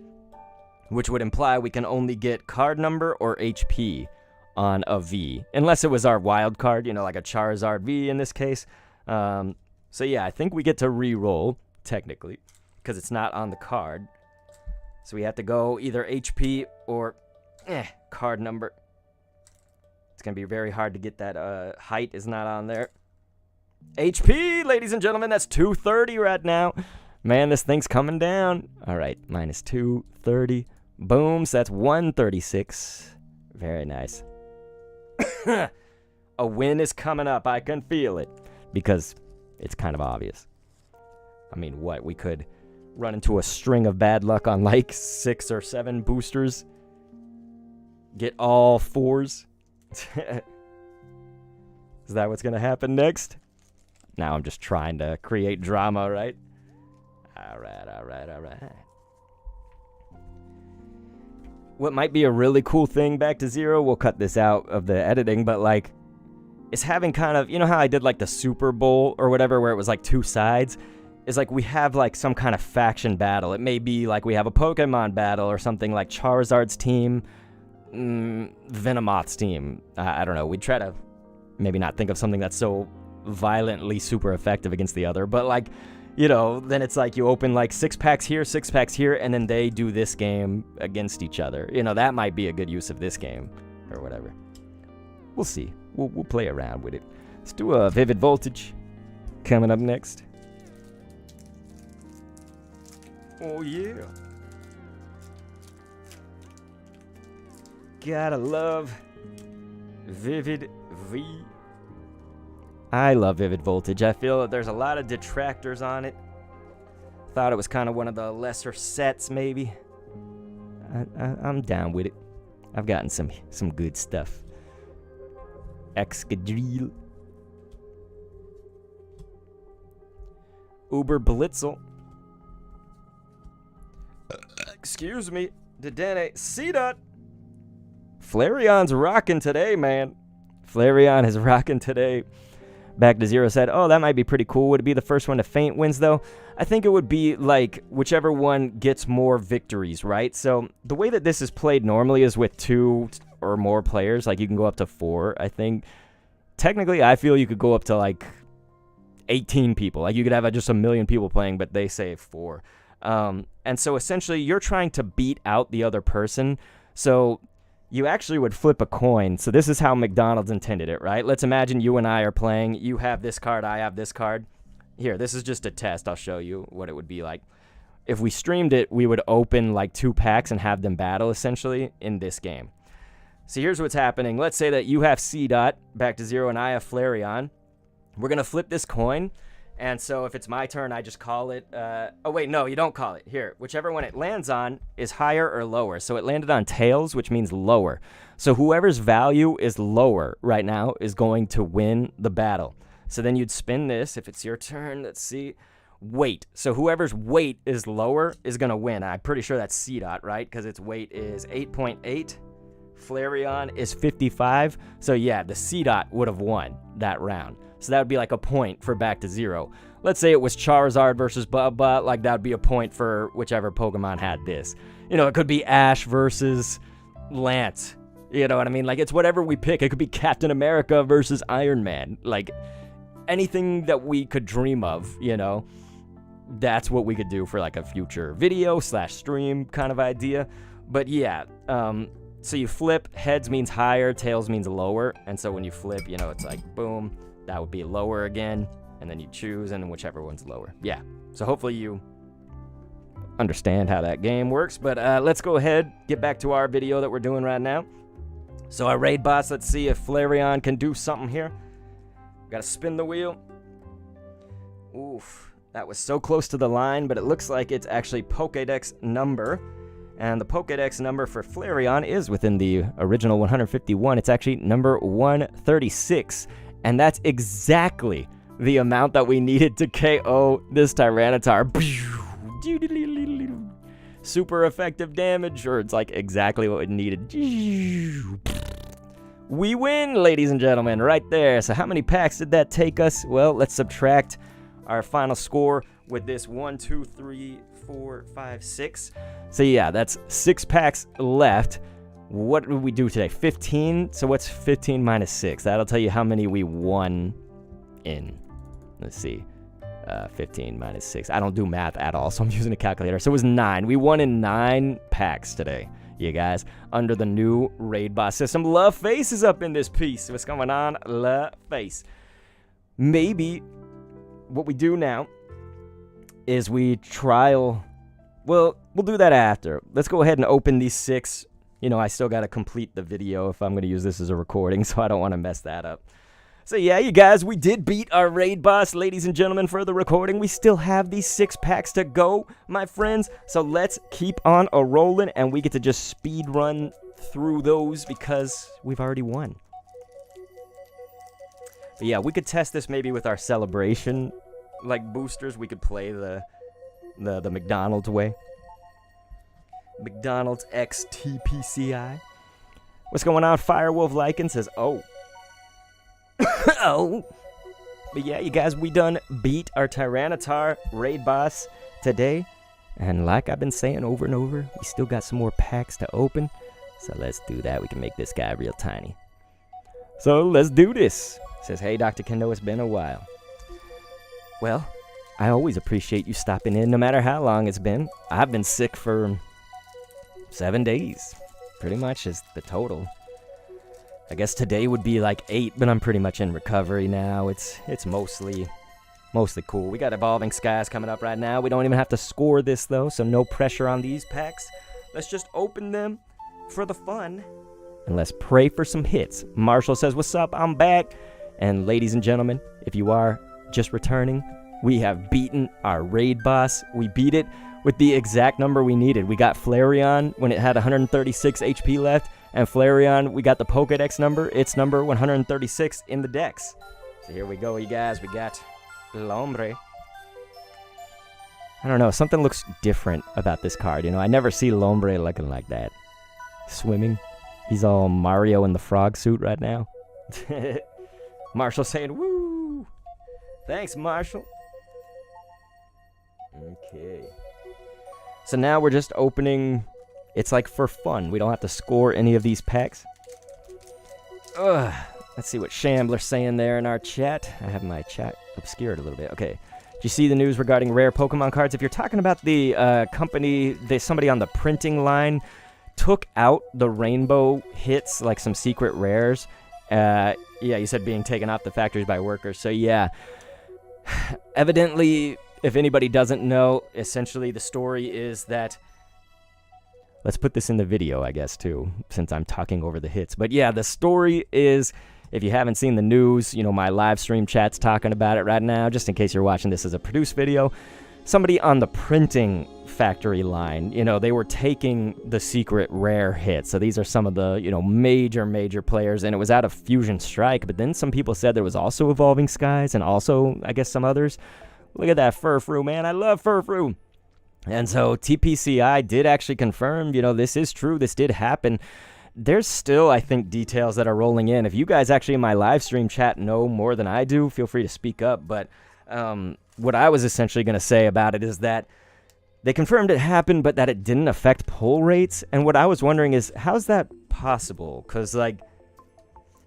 which would imply we can only get card number or HP on a V, unless it was our wild card, you know, like a Charizard V in this case. So yeah, I think we get to re-roll, technically, because it's not on the card. So we have to go either HP or card number. It's going to be very hard to get that height is not on there. HP, ladies and gentlemen, that's 230 right now. Man, this thing's coming down. All right, minus 230. Boom, so that's 136. Very nice. A win is coming up. I can feel it. Because it's kind of obvious. I mean, what? We could run into a string of bad luck on like 6 or 7 boosters. Get all 4s. Is that what's going to happen next? Now I'm just trying to create drama, right? All right. What might be a really cool thing back to zero, we'll cut this out of the editing, but like, is having kind of, you know how I did like the Super Bowl or whatever, where it was like 2 sides? Is like we have like some kind of faction battle. It may be like we have a Pokemon battle or something like Charizard's team, Venomoth's team. I don't know. We try to maybe not think of something that's so violently super effective against the other, but like, you know, then it's like you open like 6 packs here, 6 packs here, and then they do this game against each other. You know, that might be a good use of this game or whatever. We'll see. We'll play around with it. Let's do a Vivid Voltage coming up next. Oh yeah. Gotta love Vivid V. I love Vivid Voltage. I feel that there's a lot of detractors on it. Thought it was kind of one of the lesser sets, maybe. I'm down with it. I've gotten some good stuff. Excadrill. Uber Blitzel. Excuse me. Dedenne. Seedot. Flareon's rocking today, man. Flareon is rocking today. Back to Zero said, oh, that might be pretty cool. Would it be the first one to faint wins, though? I think it would be, like, whichever one gets more victories, right? So the way that this is played normally is with 2 or more players. Like, you can go up to 4, I think. Technically, I feel you could go up to, like, 18 people. Like, you could have just a million people playing, but they say 4. And so, essentially, you're trying to beat out the other person. So you actually would flip a coin. So this is how McDonald's intended it, right? Let's imagine you and I are playing. You have this card, I have this card. Here, this is just a test. I'll show you what it would be like. If we streamed it, we would open like 2 packs and have them battle, essentially, in this game. So here's what's happening. Let's say that you have Seedot, back to zero, and I have Flareon. We're going to flip this coin. And so if it's my turn, I just call it. Oh, wait, no, you don't call it. Here, whichever one it lands on is higher or lower. So it landed on tails, which means lower. So whoever's value is lower right now is going to win the battle. So then you'd spin this. If it's your turn, let's see. Weight. So whoever's weight is lower is going to win. I'm pretty sure that's Seedot, right? Because its weight is 8.8. Flareon is 55. So yeah, the C-Dot would have won that round. So that would be like a point for back to 0. Let's say it was Charizard versus Bubba, like that would be a point for whichever Pokemon had this. You know, it could be Ash versus Lance. You know what I mean? Like, it's whatever we pick. It could be Captain America versus Iron Man. Like, anything that we could dream of, you know, that's what we could do for like a future video / stream kind of idea. But yeah, so you flip, heads means higher, tails means lower. And so when you flip, you know, it's like, boom, that would be lower again. And then you choose, and whichever one's lower. Yeah, so hopefully you understand how that game works. But let's go ahead, get back to our video that we're doing right now. So our raid boss, let's see if Flareon can do something here. Gotta spin the wheel. Oof, that was so close to the line, but it looks like it's actually Pokédex number. And the Pokédex number for Flareon is within the original 151. It's actually number 136. And that's exactly the amount that we needed to KO this Tyranitar. Super effective damage, or it's like exactly what we needed. We win, ladies and gentlemen, right there. So how many packs did that take us? Well, let's subtract our final score with this 1, 2, 3, 4, 5, 6. So yeah, that's 6 packs left. What did we do today? 15. So what's 15 minus 6? That'll tell you how many we won in. Let's see. 15 minus 6. I don't do math at all, so I'm using a calculator. So it was 9. We won in 9 packs today, you guys, under the new raid boss system. Love Face is up in this piece. What's going on? Love Face. Maybe what we do now is we trial. Well, we'll do that after. Let's go ahead and open these 6. You know, I still got to complete the video if I'm going to use this as a recording, so I don't want to mess that up. So yeah, you guys, we did beat our raid boss, ladies and gentlemen, for the recording. We still have these 6 packs to go, my friends. So let's keep on a-rolling, and we get to just speed run through those because we've already won. But yeah, we could test this maybe with our celebration, like boosters. We could play the McDonald's way. McDonald's X TPCI. What's going on? Firewolf Lycan says, oh. Oh. But yeah, you guys, we done beat our Tyranitar raid boss today. And like I've been saying over and over, we still got some more packs to open. So let's do that. We can make this guy real tiny. So let's do this. Says, hey, Dr. Kendo, it's been a while. Well, I always appreciate you stopping in, no matter how long it's been. I've been sick for 7 days. Pretty much is the total. I guess today would be like 8, but I'm pretty much in recovery now. It's mostly cool. We got Evolving Skies coming up right now. We don't even have to score this, though, so no pressure on these packs. Let's just open them for the fun, and let's pray for some hits. Marshall says, what's up? I'm back. And ladies and gentlemen, if you are just returning, we have beaten our raid boss. We beat it with the exact number we needed. We got Flareon when it had 136 HP left. And Flareon, we got the Pokédex number. It's number 136 in the dex. So here we go, you guys. We got Lombre. I don't know. Something looks different about this card. You know, I never see Lombre looking like that. Swimming. He's all Mario in the frog suit right now. Marshall saying, woo! Thanks, Marshall. Okay. So now we're just opening. It's like for fun. We don't have to score any of these packs. Ugh. Let's see what Shambler's saying there in our chat. I have my chat obscured a little bit. Okay. Did you see the news regarding rare Pokemon cards? If you're talking about the company, somebody on the printing line took out the rainbow hits, like some secret rares. Yeah, you said being taken off the factories by workers. So yeah. Evidently, if anybody doesn't know, essentially the story is that. Let's put this in the video, I guess, too, since I'm talking over the hits. But yeah, the story is, if you haven't seen the news, you know, my live stream chat's talking about it right now, just in case you're watching this as a produced video. Somebody on the printing factory line, you know, they were taking the secret rare hits. So these are some of the, you know, major players, and it was out of Fusion Strike. But then some people said there was also Evolving Skies and also, I guess, some others. Look at that Furfrou, man. I love Furfrou. And so TPCI did actually confirm, you know, this is true. This did happen. there's still, I think, details that are rolling in. If you guys actually in my live stream chat know more than I do, feel free to speak up. But what I was essentially going to say about it is that they confirmed it happened, but that it didn't affect poll rates. And what I was wondering is, how's that possible? Because, like,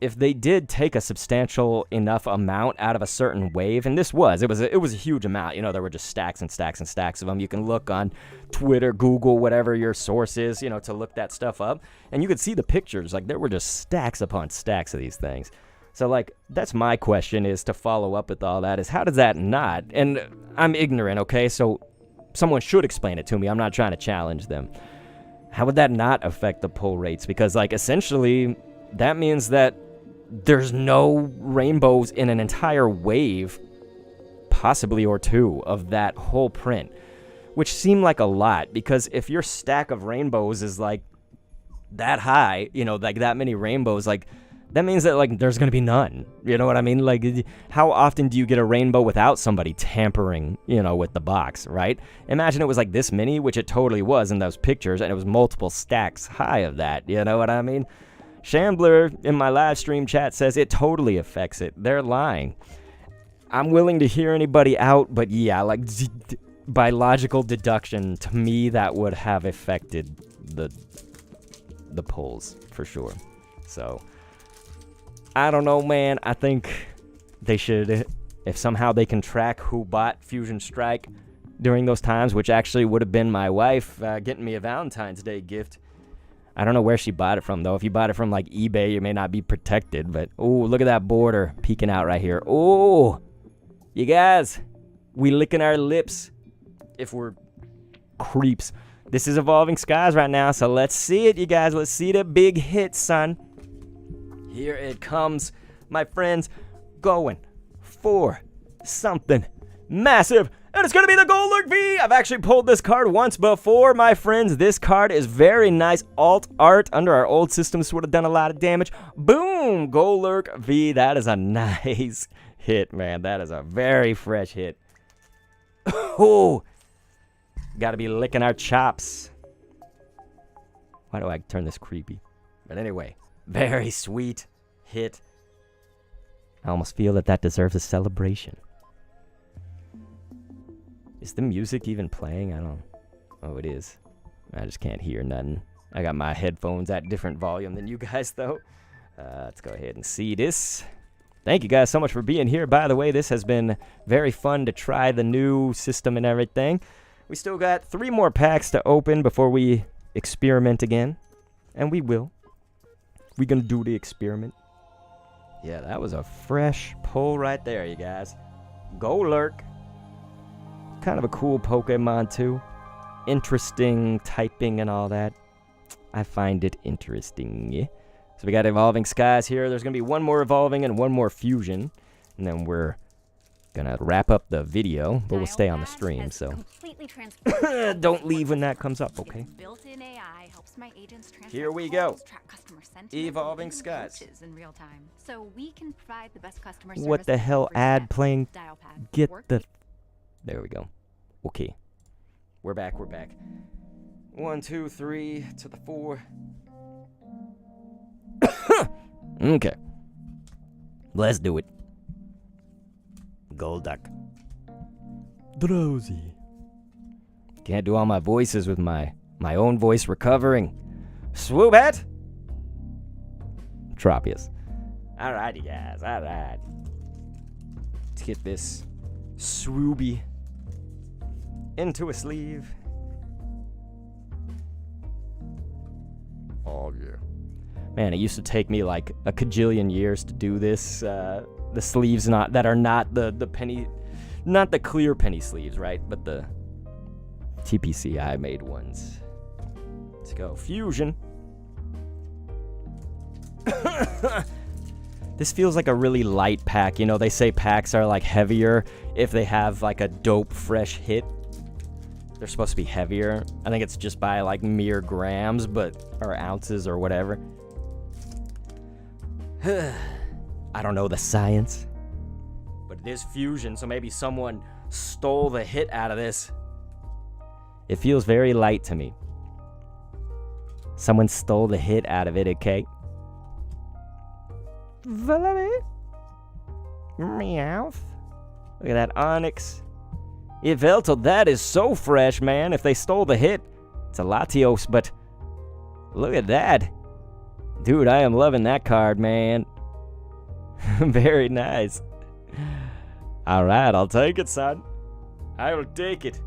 if they did take a substantial enough amount out of a certain wave, and it was a huge amount. You know, there were just stacks and stacks and stacks of them. You can look on Twitter, Google, whatever your source is, you know, to look that stuff up. And you could see the pictures. Like, there were just stacks upon stacks of these things. So, like, that's my question, is to follow up with all that, is how does that not? And I'm ignorant, okay? So someone should explain it to me. I'm not trying to challenge them. How would that not affect the poll rates? Because, like, essentially, that means that there's no rainbows in an entire wave, possibly or two, of that whole print, which seemed like a lot, because if your stack of rainbows is, like, that high, you know, like that many rainbows, like, that means that, like, there's going to be none. You know what I mean? Like, how often do you get a rainbow without somebody tampering, you know, with the box, right? Imagine it was like this many, which it totally was in those pictures, and it was multiple stacks high of that. You know what I mean? Shambler in my live stream chat says it totally affects it. They're lying. I'm willing to hear anybody out, but yeah, like, by logical deduction, to me, that would have affected the polls for sure. So I don't know, man. I think they should, if somehow they can track who bought Fusion Strike during those times, which actually would have been my wife getting me a Valentine's Day gift. I don't know where she bought it from, though. If you bought it from, like, eBay, you may not be protected. But, oh, look at that border peeking out right here. Oh, you guys, we licking our lips if we're creeps. This is Evolving Skies right now, so let's see it, you guys. Let's see the big hit, son. Here it comes, my friends, going for something massive. And it's going to be the Golurk V. I've actually pulled this card once before, my friends. This card is very nice alt art. Under our old system, this would have done a lot of damage. Boom! Golurk V. That is a nice hit, man. That is a very fresh hit. Oh! Got to be licking our chops. Why do I turn this creepy? But anyway, very sweet hit. I almost feel that deserves a celebration. Is the music even playing? I don't... Oh, it is. I just can't hear nothing. I got my headphones at different volume than you guys, though. Let's go ahead and see this. Thank you guys so much for being here. By the way, this has been very fun to try the new system and everything. We still got 3 more packs to open before we experiment again. And we will. We're going to do the experiment. Yeah, that was a fresh pull right there, you guys. Golurk. Kind of a cool Pokemon, too. Interesting typing and all that. I find it interesting. Yeah. So we got Evolving Skies here. There's going to be 1 more Evolving and 1 more Fusion. And then we're going to wrap up the video, but we'll stay on the stream, so don't leave when that comes up, okay? Built-in AI helps my agents transfer Here we go. track customer sentiment, Evolving Skies. in real time. So we can provide the best customer What service the hell every ad step. playing? Dial pad. Get Work the... There we go. Okay. We're back, we're back. 1, 2, 3 to the 4. Okay. Let's do it. Golduck. Drowsy. Can't do all my voices with my own voice recovering. Swoobat. Tropius. Alrighty, guys. Alright. Let's get this Swooby into a sleeve. Oh, yeah. Man, it used to take me like a cajillion years to do this. The sleeves that are not the penny, not the clear penny sleeves, right? But the TPCI made ones. Let's go. Fusion. This feels like a really light pack. You know, they say packs are like heavier if they have like a dope fresh hit. They're supposed to be heavier. I think it's just by like mere grams, or ounces or whatever. I don't know the science, but it is Fusion, so maybe someone stole the hit out of this. It feels very light to me. Someone stole the hit out of it, okay? Meowth. Look at that Onyx. Yveltal, that is so fresh, man. If they stole the hit, it's a Latios, but look at that. Dude, I am loving that card, man. Very nice. All right, I'll take it, son. I will take it.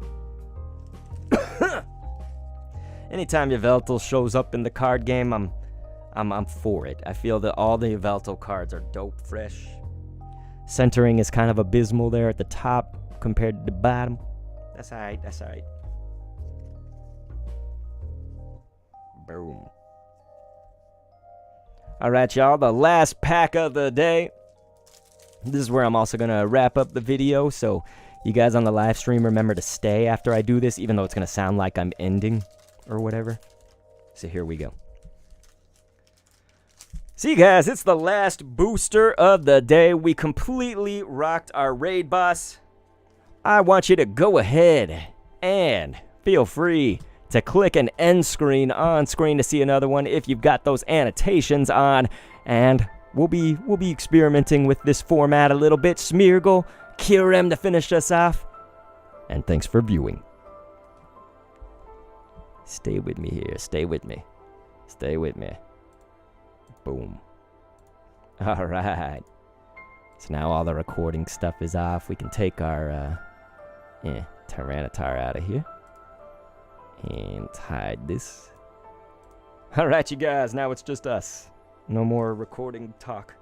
Anytime Yveltal shows up in the card game, I'm for it. I feel that all the Yveltal cards are dope fresh. Centering is kind of abysmal there at the top compared to the bottom. That's alright, that's alright. Boom. Alright, y'all, the last pack of the day. This is where I'm also going to wrap up the video, so you guys on the live stream remember to stay after I do this, even though it's going to sound like I'm ending or whatever. So here we go. See, guys, it's the last booster of the day. We completely rocked our raid boss. I want you to go ahead and feel free to click an end screen on screen to see another one if you've got those annotations on. And we'll be experimenting with this format a little bit. Smeargle, Kyurem to finish us off. And thanks for viewing. Stay with me here. Stay with me. Stay with me. Boom. All right. So now all the recording stuff is off. We can take our Tyranitar out of here. And hide this. All right, you guys. Now it's just us. No more recording talk.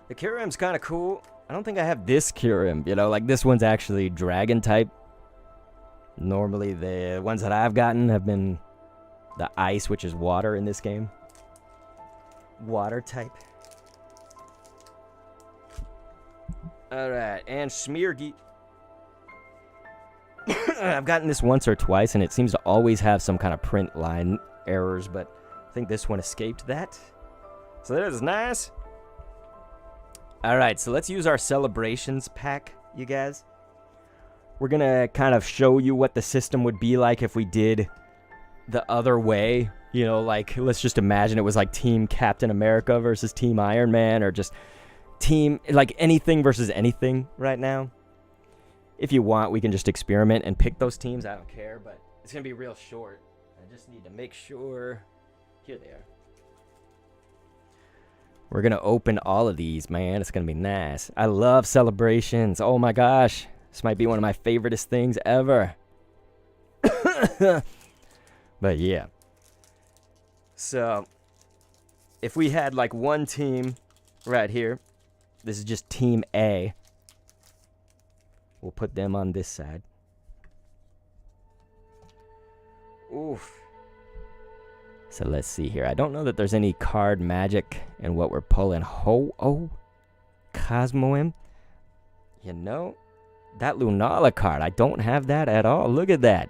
The Kyurem's kind of cool. I don't think I have this Kyurem. You know, like this one's actually dragon type. Normally the ones that I've gotten have been the ice, which is water in this game. Water type. Alright, and Smeargle. I've gotten this once or twice, and it seems to always have some kind of print line errors, but I think this one escaped that. So that is nice. Alright, so let's use our celebrations pack, you guys. We're going to kind of show you what the system would be like if we did the other way. You know, like, let's just imagine it was like Team Captain America versus Team Iron Man, or just team, like anything versus anything right now. If you want, we can just experiment and pick those teams. I don't care, but it's going to be real short. I just need to make sure. Here they are. We're going to open all of these, man. It's going to be nice. I love celebrations. Oh my gosh. This might be one of my favoriteest things ever. But yeah. So, if we had like one team right here, this is just Team A. We'll put them on this side. Oof. So let's see here. I don't know that there's any card magic in what we're pulling. Ho-Oh. Cosmoem. You know, that Lunala card, I don't have that at all. Look at that.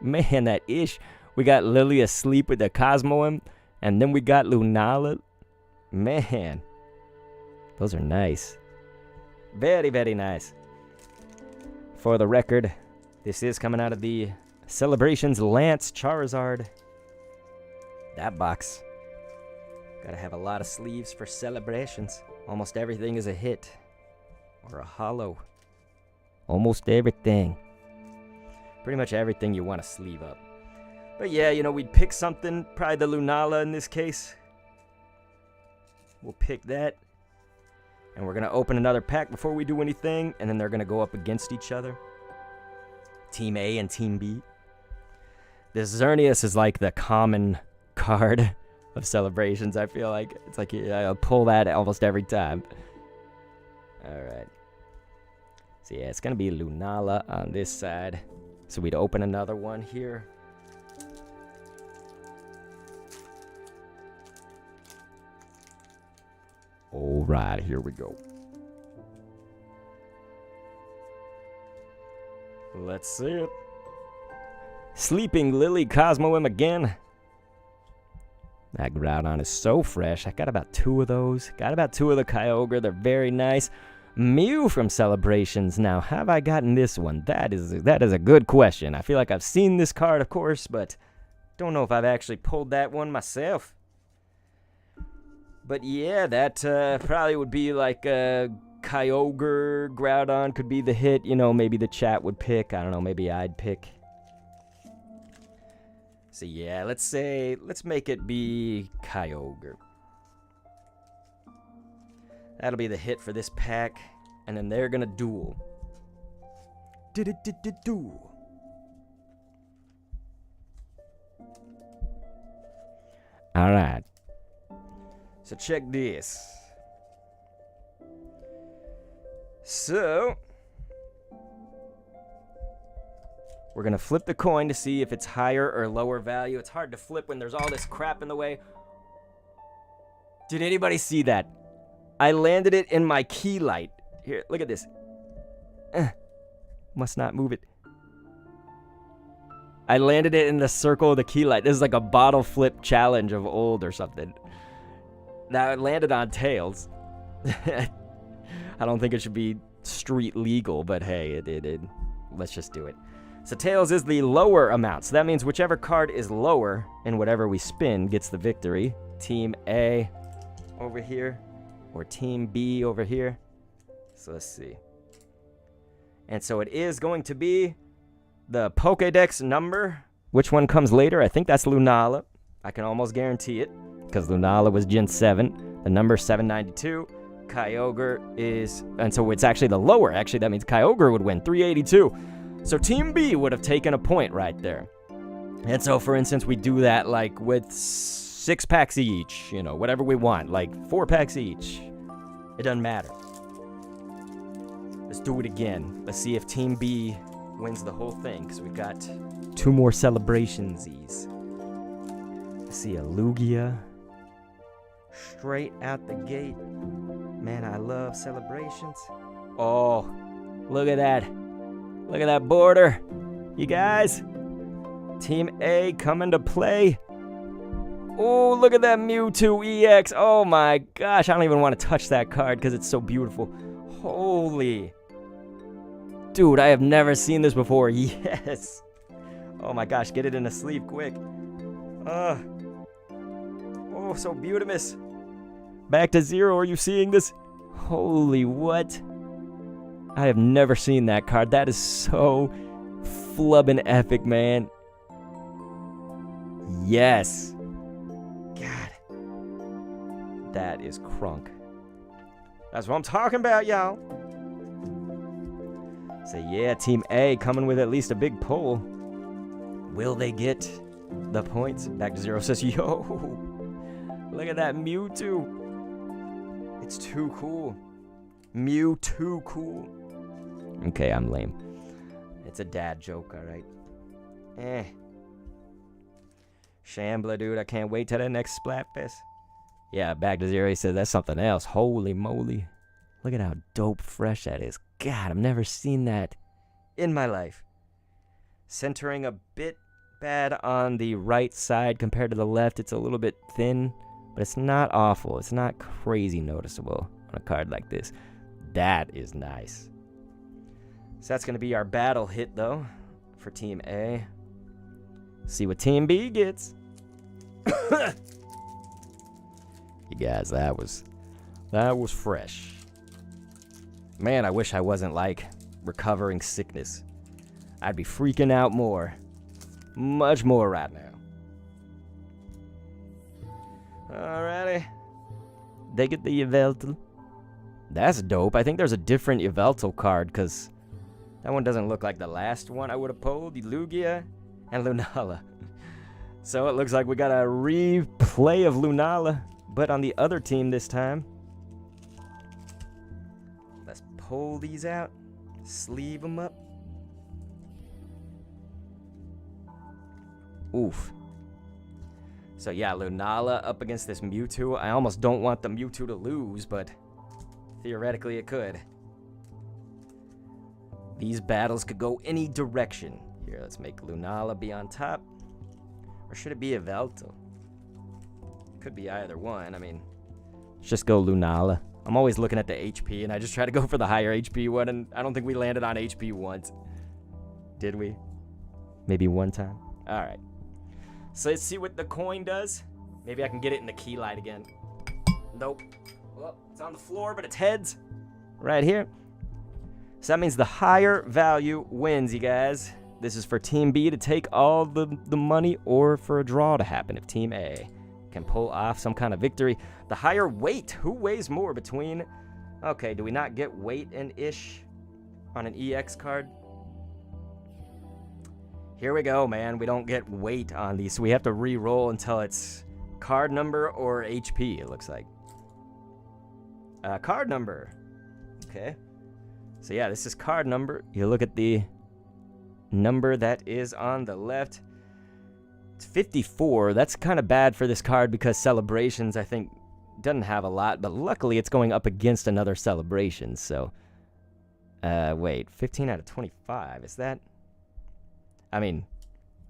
Man, that ish. We got Lily asleep with the Cosmoem, and then we got Lunala. Man, those are nice. Very, very nice. For the record, this is coming out of the Celebrations Lance Charizard. That box. Gotta have a lot of sleeves for celebrations. Almost everything is a hit. Or a holo. Almost everything. Pretty much everything you want to sleeve up. But yeah, you know, we'd pick something. Probably the Lunala in this case. We'll pick that. And we're going to open another pack before we do anything. And then they're going to go up against each other. Team A and Team B. This Xerneas is like the common card of celebrations, I feel like. It's like I'll pull that almost every time. Alright. So yeah, it's going to be Lunala on this side. So we'd open another one here. Alright, here we go. Let's see it. Sleeping Lily Cosmoem again. That Groudon is so fresh. I got about 2 of those. Got about 2 of the Kyogre. They're very nice. Mew from Celebrations. Now, have I gotten this one? That is a good question. I feel like I've seen this card, of course, but Don't know if I've actually pulled that one myself. But yeah, that probably would be like Kyogre, Groudon could be the hit. You know, maybe the chat would pick. I don't know, maybe I'd pick. So yeah, let's make it be Kyogre. That'll be the hit for this pack. And then they're gonna duel. Duel. Alright. So check this. So we're gonna flip the coin to see if it's higher or lower value. It's hard to flip when there's all this crap in the way. Did anybody see that? I landed it in my key light. Here, look at this. Must not move it. I landed it in the circle of the key light. This is like a bottle flip challenge of old or something. Now it landed on Tails. I don't think it should be street legal, but hey, it did. Let's just do it. So Tails is the lower amount. So that means whichever card is lower in whatever we spin gets the victory. Team A over here, or Team B over here. So let's see. And so it is going to be the Pokédex number. Which one comes later? I think that's Lunala. I can almost guarantee it, because Lunala was Gen 7. The number 792. Kyogre is... And so it's actually the lower. Actually, that means Kyogre would win. 382. So Team B would have taken a point right there. And so, for instance, we do that like with 6 packs each. You know, whatever we want. Like 4 packs each. It doesn't matter. Let's do it again. Let's see if Team B wins the whole thing, because we've got 2 more celebrationsies. Let's see, a Lugia. Straight out the gate. Man, I love celebrations. Oh, look at that. Look at that border. You guys. Team A coming to play. Oh, look at that Mewtwo EX. Oh my gosh, I don't even want to touch that card because it's so beautiful. Holy. Dude, I have never seen this before. Yes. Oh my gosh, get it in a sleeve quick. Oh, so beautimous. Back to 0, are you seeing this? Holy what? I have never seen that card. That is so flubbin' epic, man. Yes. God. That is crunk. That's what I'm talking about, y'all. So yeah, Team A coming with at least a big pull. Will they get the points? Back to 0 says, yo, look at that Mewtwo. It's too cool. Mew too cool. Okay, I'm lame. It's a dad joke, alright? Shambler, dude, I can't wait till the next Splatfest. Yeah, back to 0, he says that's something else. Holy moly. Look at how dope fresh that is. God, I've never seen that in my life. Centering a bit bad on the right side compared to the left. It's a little bit thin, but it's not awful. It's not crazy noticeable on a card like this. That is nice. So that's going to be our battle hit, though, for Team A. See what Team B gets. You guys, that was fresh. Man, I wish I wasn't, like, recovering sickness. I'd be freaking out more. Much more right now. Alrighty. They get the Yveltal. That's dope. I think there's a different Yveltal card, because that one doesn't look like the last one I would have pulled. Lugia and Lunala. So it looks like we got a replay of Lunala, but on the other team this time. Let's pull these out. Sleeve them up. Oof. So yeah, Lunala up against this Mewtwo. I almost don't want the Mewtwo to lose, but theoretically it could. These battles could go any direction. Here, let's make Lunala be on top. Or should it be Yveltal? Could be either one. I mean, let's just go Lunala. I'm always looking at the HP, and I just try to go for the higher HP one, and I don't think we landed on HP once. Did we? Maybe one time? Alright. So let's see what the coin does. Maybe I can get it in the key light again. Nope. Well, it's on the floor, but it's heads. Right here. So that means the higher value wins, you guys. This is for Team B to take all the money or for a draw to happen if Team A can pull off some kind of victory. The higher weight. Who weighs more between... Okay, do we not get weight and ish on an EX card? Here we go, man. We don't get weight on these, so we have to re-roll until it's card number or HP, it looks like. Card number. Okay. So yeah, this is card number. You look at the number that is on the left. It's 54. That's kind of bad for this card because Celebrations, I think, doesn't have a lot, but luckily it's going up against another Celebration, so... wait, 15 out of 25, is that... I mean,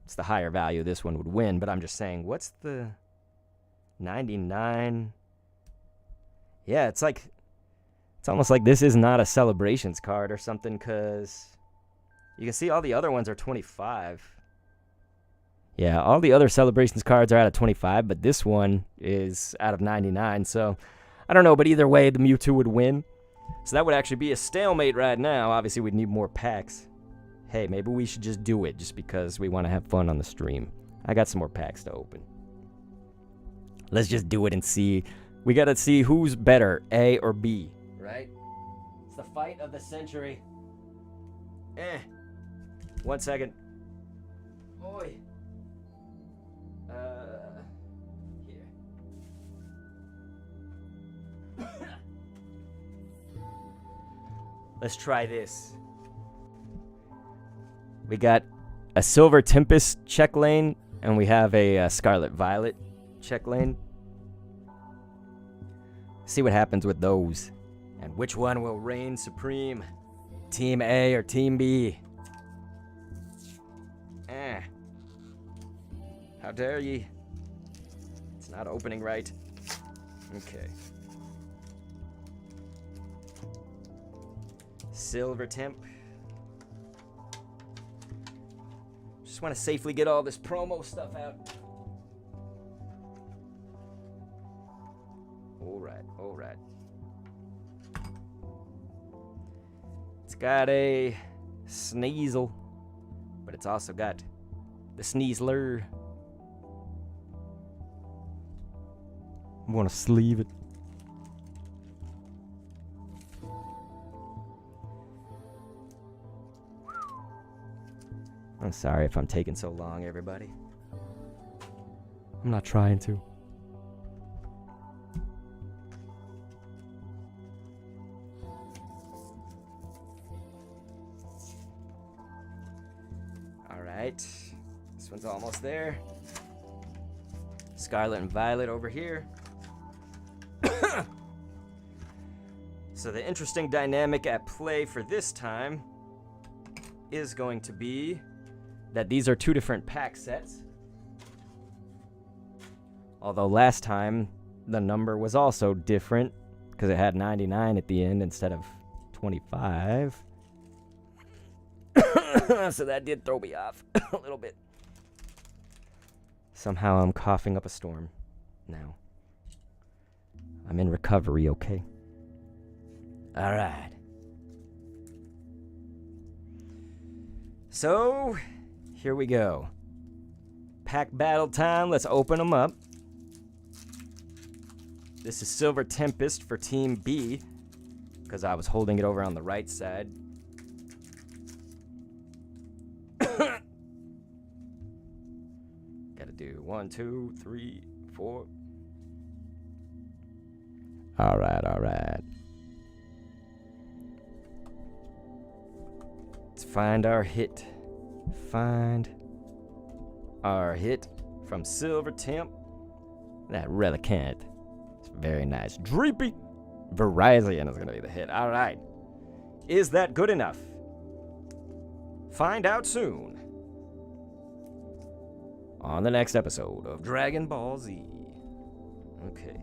it's the higher value this one would win, but I'm just saying, what's the... 99... Yeah, it's like... It's almost like this is not a Celebrations card or something, because... You can see all the other ones are 25. Yeah, all the other Celebrations cards are out of 25, but this one is out of 99, so... I don't know, but either way, the Mewtwo would win. So that would actually be a stalemate right now. Obviously, we'd need more packs. Hey, maybe we should just do it just because we want to have fun on the stream. I got some more packs to open. Let's just do it and see. We got to see who's better, A or B, right? It's the fight of the century. 1 second. Oi. Here. Let's try this. We got a Silver Tempest check lane, and we have a Scarlet Violet check lane. See what happens with those. And which one will reign supreme? Team A or Team B? How dare ye? It's not opening right. Okay. Silver Temp. Just want to safely get all this promo stuff out. Alright. It's got a Sneasel, but it's also got the Sneasler. I want to sleeve it. I'm sorry if I'm taking so long, everybody. I'm not trying to. Alright. This one's almost there. Scarlet and Violet over here. So the interesting dynamic at play for this time is going to be that these are two different pack sets. Although last time the number was also different because it had 99 at the end instead of 25. So that did throw me off a little bit. Somehow I'm coughing up a storm now. I'm in recovery, okay? All right. So, here we go. Pack battle time. Let's open them up. This is Silver Tempest for Team B, because I was holding it over on the right side. Gotta do 1, 2, 3, 4. All right. Let's find our hit. Find our hit from Silver Temp. That Relicanth. It's very nice. Dreepy. Virizion is going to be the hit. All right. Is that good enough? Find out soon. On the next episode of Dragon Ball Z. Okay.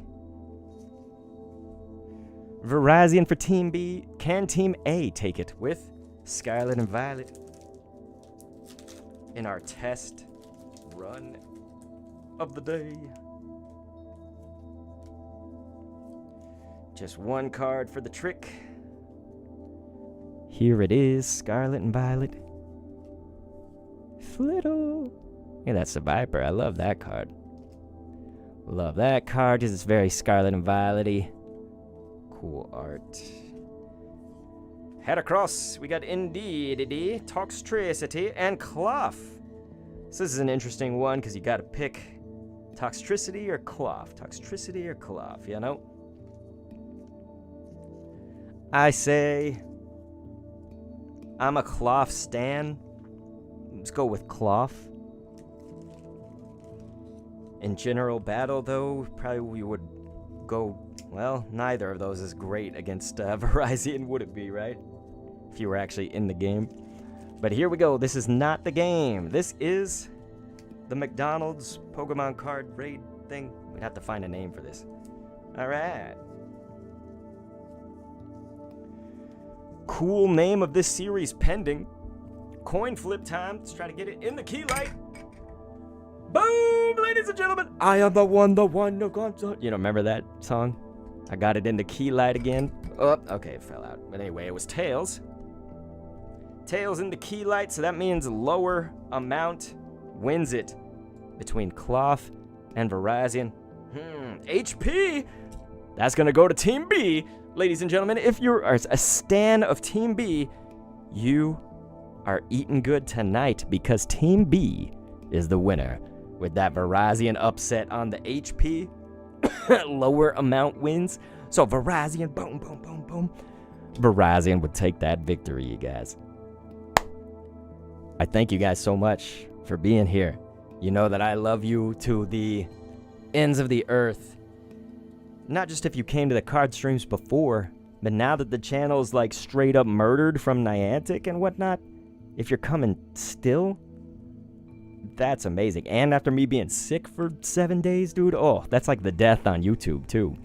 Virizion for Team B. Can Team A take it with Scarlet and Violet in our test run? of the day. Just one card for the trick. Here it is, Scarlet and Violet. Flittle. Yeah, that's the Viper. I love that card. Love that card because it's very Scarlet and Violet-y. Cool art. Head across, we got Indeedity, Toxtricity, and Cloth. So this is an interesting one because you gotta pick Toxtricity or Cloth. Toxtricity or Cloth, you know? I say I'm a Cloth stan. Let's go with Cloth. In general battle, though, probably we would go, well, neither of those is great against Virizion, would it be, right? If you were actually in the game. But here we go. This is not the game. This is the McDonald's Pokemon card raid thing. We'd have to find a name for this. All right. Cool name of this series pending. Coin flip time. Let's try to get it in the key light. Boom, ladies and gentlemen. I am the one, no gun. You know, remember that song? I got it in the key light again. Oh, okay, it fell out. But anyway, it was Tails. Tails in the key light, so that means lower amount wins it between Cloth and Virizion. HP. That's going to go to Team B. Ladies and gentlemen, if you're a stan of Team B, you are eating good tonight because Team B is the winner with that Virizion upset on the HP. Lower amount wins. So Virizion, boom, boom, boom, boom. Virizion would take that victory, you guys. I thank you guys so much for being here. You know that I love you to the ends of the earth. Not just if you came to the card streams before, but now that the channel's like straight up murdered from Niantic and whatnot, if you're coming still, that's amazing. And after me being sick for 7 days, dude, oh, that's like the death on YouTube too.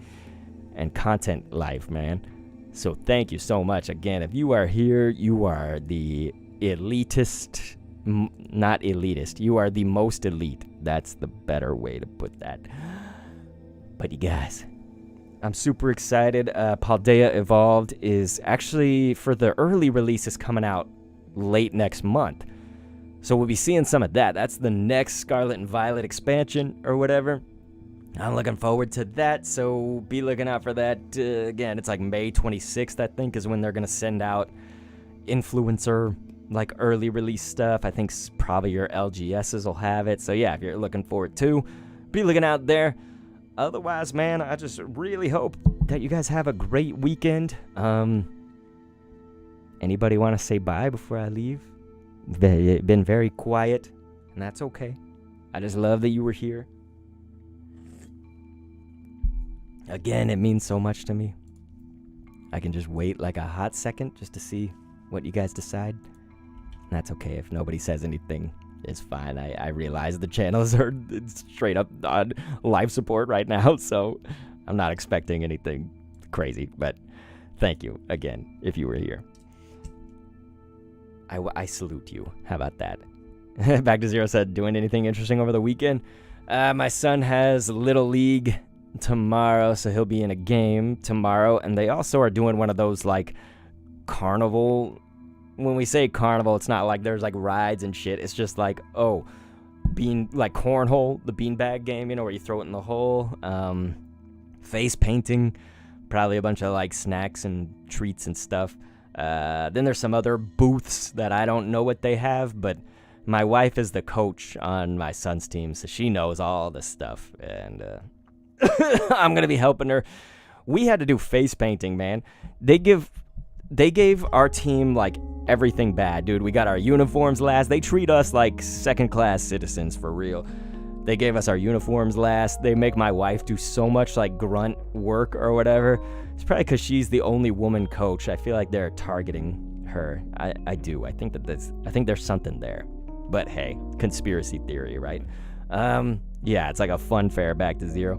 And content life, man. So thank you so much. Again, if you are here, you are the elitist, not elitist. You are the most elite. That's the better way to put that. But you guys, I'm super excited. Paldea Evolved is actually, for the early releases, coming out late next month. So we'll be seeing some of that. That's the next Scarlet and Violet expansion or whatever. I'm looking forward to that, so be looking out for that. Again, it's like May 26th, I think, is when they're going to send out influencer, like, early release stuff. I think probably your LGSs will have it. So yeah, if you're looking forward to, be looking out there. Otherwise, man, I just really hope that you guys have a great weekend. Anybody want to say bye before I leave? Been very quiet, and that's okay. I just love that you were here. Again, it means so much to me. I can just wait like a hot second just to see what you guys decide. And that's okay. If nobody says anything, it's fine. I realize the channels are straight up on live support right now, so I'm not expecting anything crazy. But thank you again if you were here. I salute you. How about that? Back to Zero said, doing anything interesting over the weekend? My son has Little League tomorrow, so he'll be in a game tomorrow. And they also are doing one of those, like, carnival. When we say carnival, it's not like there's, like, rides and shit. It's just like, oh, like cornhole, the beanbag game, you know, where you throw it in the hole. Face painting. Probably a bunch of, like, snacks and treats and stuff. Then there's some other booths that I don't know what they have, but my wife is the coach on my son's team, so she knows all this stuff, and I'm gonna be helping her. We had to do face painting, man. They gave our team like everything bad, dude. We got our uniforms last. They treat us like second-class citizens for real. They gave us our uniforms last. They make my wife do so much like grunt work or whatever. It's probably because she's the only woman coach. I feel like they're targeting her. I do. I think there's something there. But hey, conspiracy theory, right? Yeah, it's like a fun fair. Back to Zero.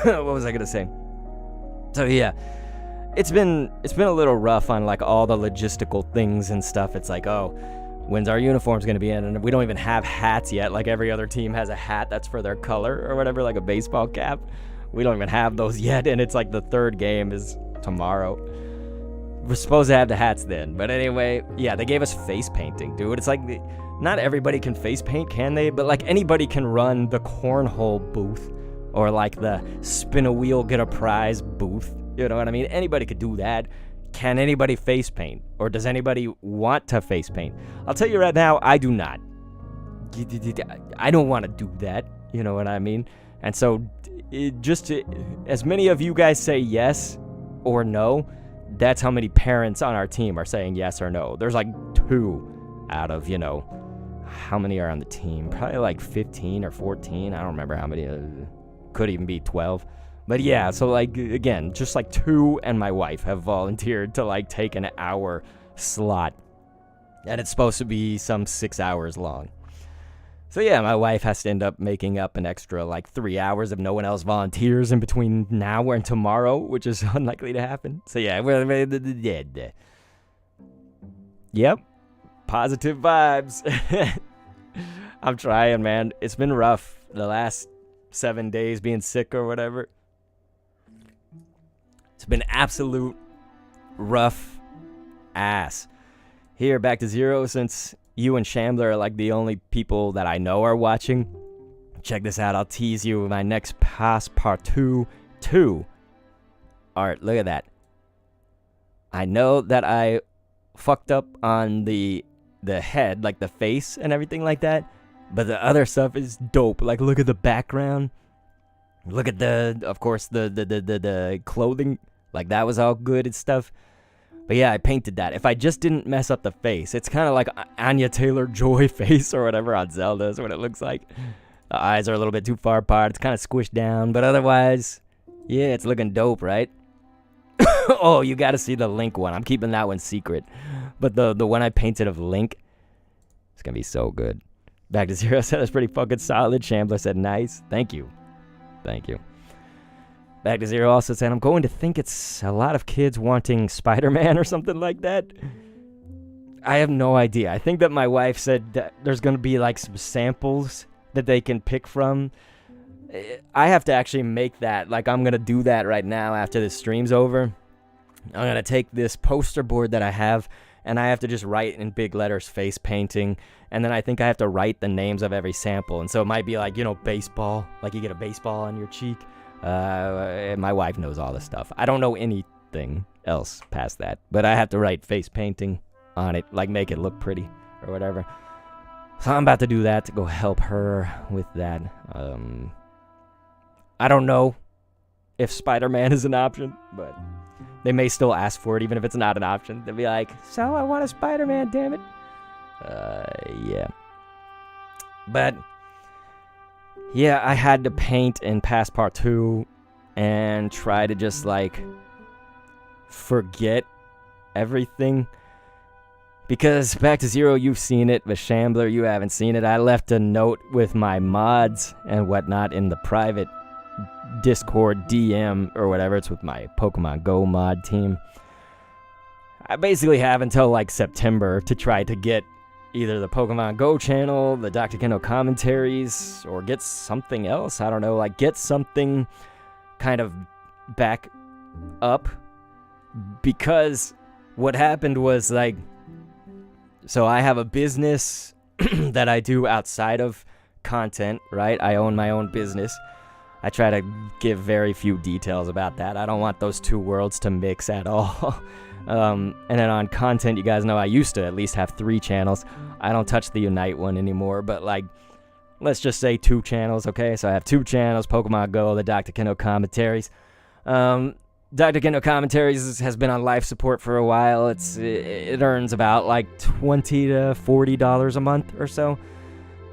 What was I gonna say? So yeah, it's been a little rough on like all the logistical things and stuff. It's like, oh, When's our uniforms going to be in? And we don't even have hats yet. Like every other team has a hat that's for their color or whatever, like a baseball cap. We don't even have those yet, and it's like the third game is tomorrow. We're supposed to have the hats then. But anyway, yeah, they gave us face painting, dude. It's like, not everybody can face paint, can they? But like anybody can run the cornhole booth or like the spin a wheel, get a prize booth. You know what I mean? Anybody could do that. Can anybody face paint? Or does anybody want to face paint? I'll tell you right now, I do not. I don't want to do that. You know what I mean? And so, as many of you guys say yes or no, that's how many parents on our team are saying yes or no. There's like 2 out of, how many are on the team? Probably like 15 or 14. I don't remember how many. Could even be 12. But yeah, so like, again, just like 2 and my wife have volunteered to like take an hour slot. And it's supposed to be some 6 hours long. So yeah, my wife has to end up making up an extra like 3 hours if no one else volunteers in between now and tomorrow, which is unlikely to happen. So yeah, yep, positive vibes. I'm trying, man. It's been rough the last 7 days being sick or whatever. It's been absolute rough ass. Here, back to zero, since you and Shambler are like the only people that I know are watching. Check this out. I'll tease you with my next Passepartout 2. Alright, look at that. I know that I fucked up on the head, like the face and everything like that. But the other stuff is dope. Like, look at the background. Look at of course, the clothing. Like, that was all good and stuff. But yeah, I painted that. If I just didn't mess up the face, it's kind of like Anya Taylor-Joy face or whatever on Zelda is what it looks like. The eyes are a little bit too far apart. It's kind of squished down. But otherwise, yeah, it's looking dope, right? Oh, you got to see the Link one. I'm keeping that one secret. But the one I painted of Link, it's going to be so good. Back to zero said it's pretty fucking solid. Shambler said nice. Thank you. Thank you. Back to zero also said, I'm going to think it's a lot of kids wanting Spider-Man or something like that. I have no idea. I think that my wife said that there's going to be like some samples that they can pick from. I have to actually make that. Like, I'm going to do that right now after this stream's over. I'm going to take this poster board that I have, and I have to just write in big letters face painting. And then I think I have to write the names of every sample. And so it might be like, baseball. Like you get a baseball on your cheek. My wife knows all this stuff. I don't know anything else past that. But I have to write face painting on it. Like make it look pretty or whatever. So I'm about to do that to go help her with that. I don't know if Spider-Man is an option. But they may still ask for it even if it's not an option. They'll be like, so I want a Spider-Man, damn it. Yeah. But yeah, I had to paint in Passepartout and try to just like forget everything. Because back to zero, you've seen it, but Shambler, you haven't seen it. I left a note with my mods and whatnot in the private Discord DM or whatever. It's with my Pokemon Go mod team. I basically have until like September to try to get either the Pokemon Go channel, the Dr. Kendo commentaries, or get something else. I don't know, like get something kind of back up. Because what happened was like, so I have a business that I do outside of content, right? I own my own business. I try to give very few details about that. I don't want those two worlds to mix at all. And then on content, you guys know I used to at least have 3 channels. I don't touch the Unite one anymore, but like, let's just say 2 channels, okay? So I have 2 channels, Pokemon Go, the Dr. Kendo commentaries. Dr. Kendo commentaries has been on life support for a while. It earns about like $20 to $40 a month or so.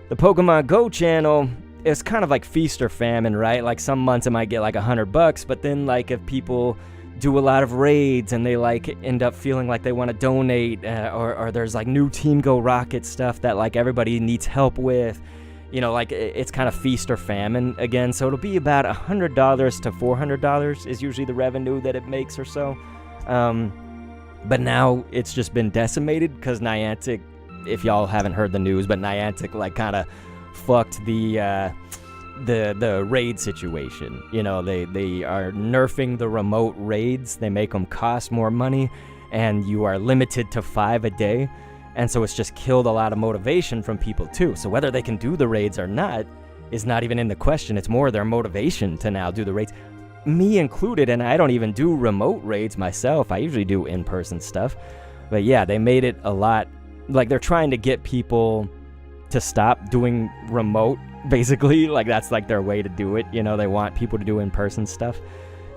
The Pokemon Go channel is kind of like feast or famine, right? Like some months it might get like $100, but then like if people do a lot of raids and they like end up feeling like they want to donate, or there's like new Team Go Rocket stuff that like everybody needs help with, like it's kind of feast or famine again. So it'll be about $100 to $400 is usually the revenue that it makes or so. But now it's just been decimated because Niantic if y'all haven't heard the news, but Niantic like kind of fucked the raid situation. You know, they are nerfing the remote raids. They make them cost more money, and you are limited to 5 a day. And so it's just killed a lot of motivation from people too. So whether they can do the raids or not is not even in the question. It's more their motivation to now do the raids. Me included, and I don't even do remote raids myself. I usually do in-person stuff. But yeah, they made it a lot, like they're trying to get people to stop doing remote, basically. Like that's like their way to do it. You know, they want people to do in-person stuff.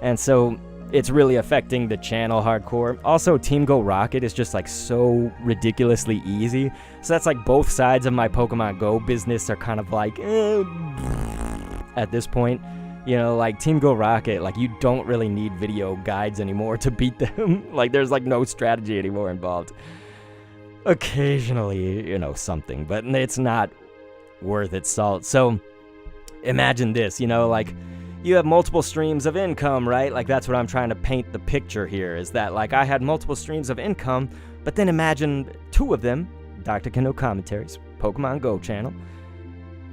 And so it's really affecting the channel hardcore. Also, Team Go Rocket is just like so ridiculously easy. So that's like both sides of my Pokemon Go business are kind of like, at this point. You know, like Team Go Rocket, like you don't really need video guides anymore to beat them. Like there's like no strategy anymore involved. Occasionally, you know, something, but it's not worth its salt. So imagine this, you know, like you have multiple streams of income, right? Like that's what I'm trying to paint the picture here, is that like I had multiple streams of income, but then imagine 2 of them, Dr. Kendo Commentaries, Pokemon Go channel,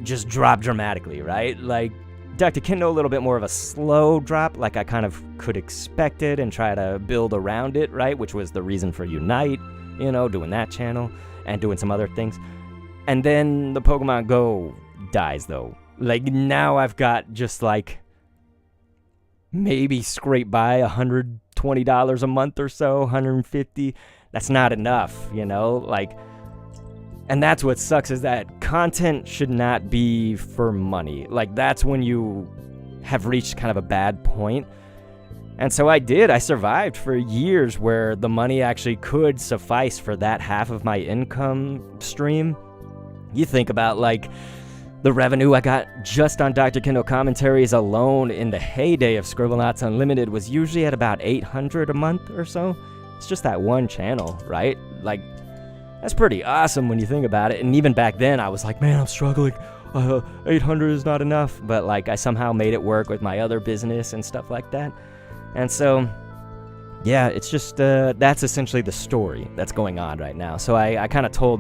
just drop dramatically, right? Like Dr. Kendo, a little bit more of a slow drop, like I kind of could expect it and try to build around it, right? Which was the reason for Unite, you know, doing that channel and doing some other things. And then the Pokemon Go dies though. Like now I've got just like maybe scrape by $120 a month or so, $150. That's not enough, you know, like, and that's what sucks, is that content should not be for money. Like that's when you have reached kind of a bad point. And so I survived for years where the money actually could suffice for that half of my income stream. You think about like the revenue I got just on Dr. Kendo Commentaries alone in the heyday of Scribblenauts Unlimited was usually at about $800 a month or so. It's just that one channel, right? Like, that's pretty awesome when you think about it. And even back then, I was like, man, I'm struggling. 800 is not enough. But like, I somehow made it work with my other business and stuff like that. And so, yeah, it's just, that's essentially the story that's going on right now. So I kind of told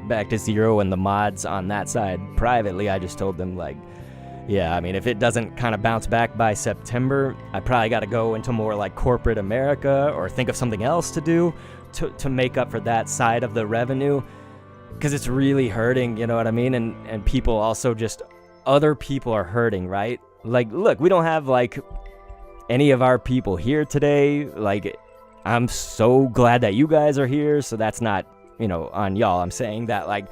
Back to Zero and the mods on that side privately. I just told them like, yeah, I mean, if it doesn't kind of bounce back by September, I probably got to go into more like corporate America or think of something else to do to make up for that side of the revenue, because it's really hurting, you know what I mean? And people also just, other people are hurting, right? Like, look, we don't have like any of our people here today. Like, I'm so glad that you guys are here, so that's not, you know, on y'all. I'm saying that like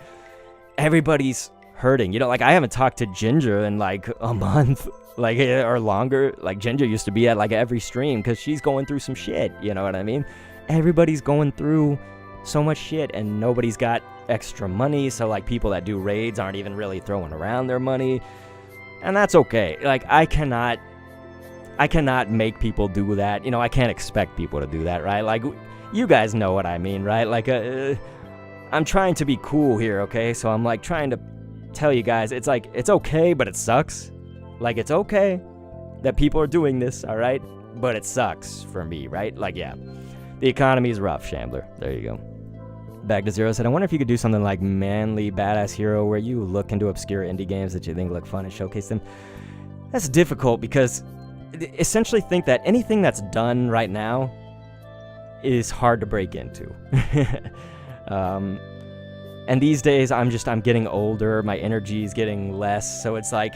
everybody's hurting, you know, like I haven't talked to Ginger in like a month, like, or longer. Like Ginger used to be at like every stream because she's going through some shit, you know what I mean? Everybody's going through so much shit and nobody's got extra money, so like people that do raids aren't even really throwing around their money, and that's okay. Like I cannot make people do that, you know. I can't expect people to do that, right? Like you guys know what I mean, right? Like I'm trying to be cool here, okay? So I'm like trying to tell you guys, it's like, it's okay, but it sucks. Like it's okay that people are doing this, all right? But it sucks for me, right? Like, yeah, the economy is rough, Shambler. There you go. Back to Zero said, I wonder if you could do something like Manly Badass Hero, where you look into obscure indie games that you think look fun and showcase them. That's difficult because essentially think that anything that's done right now is hard to break into. And these days I'm getting older, my energy is getting less, so it's like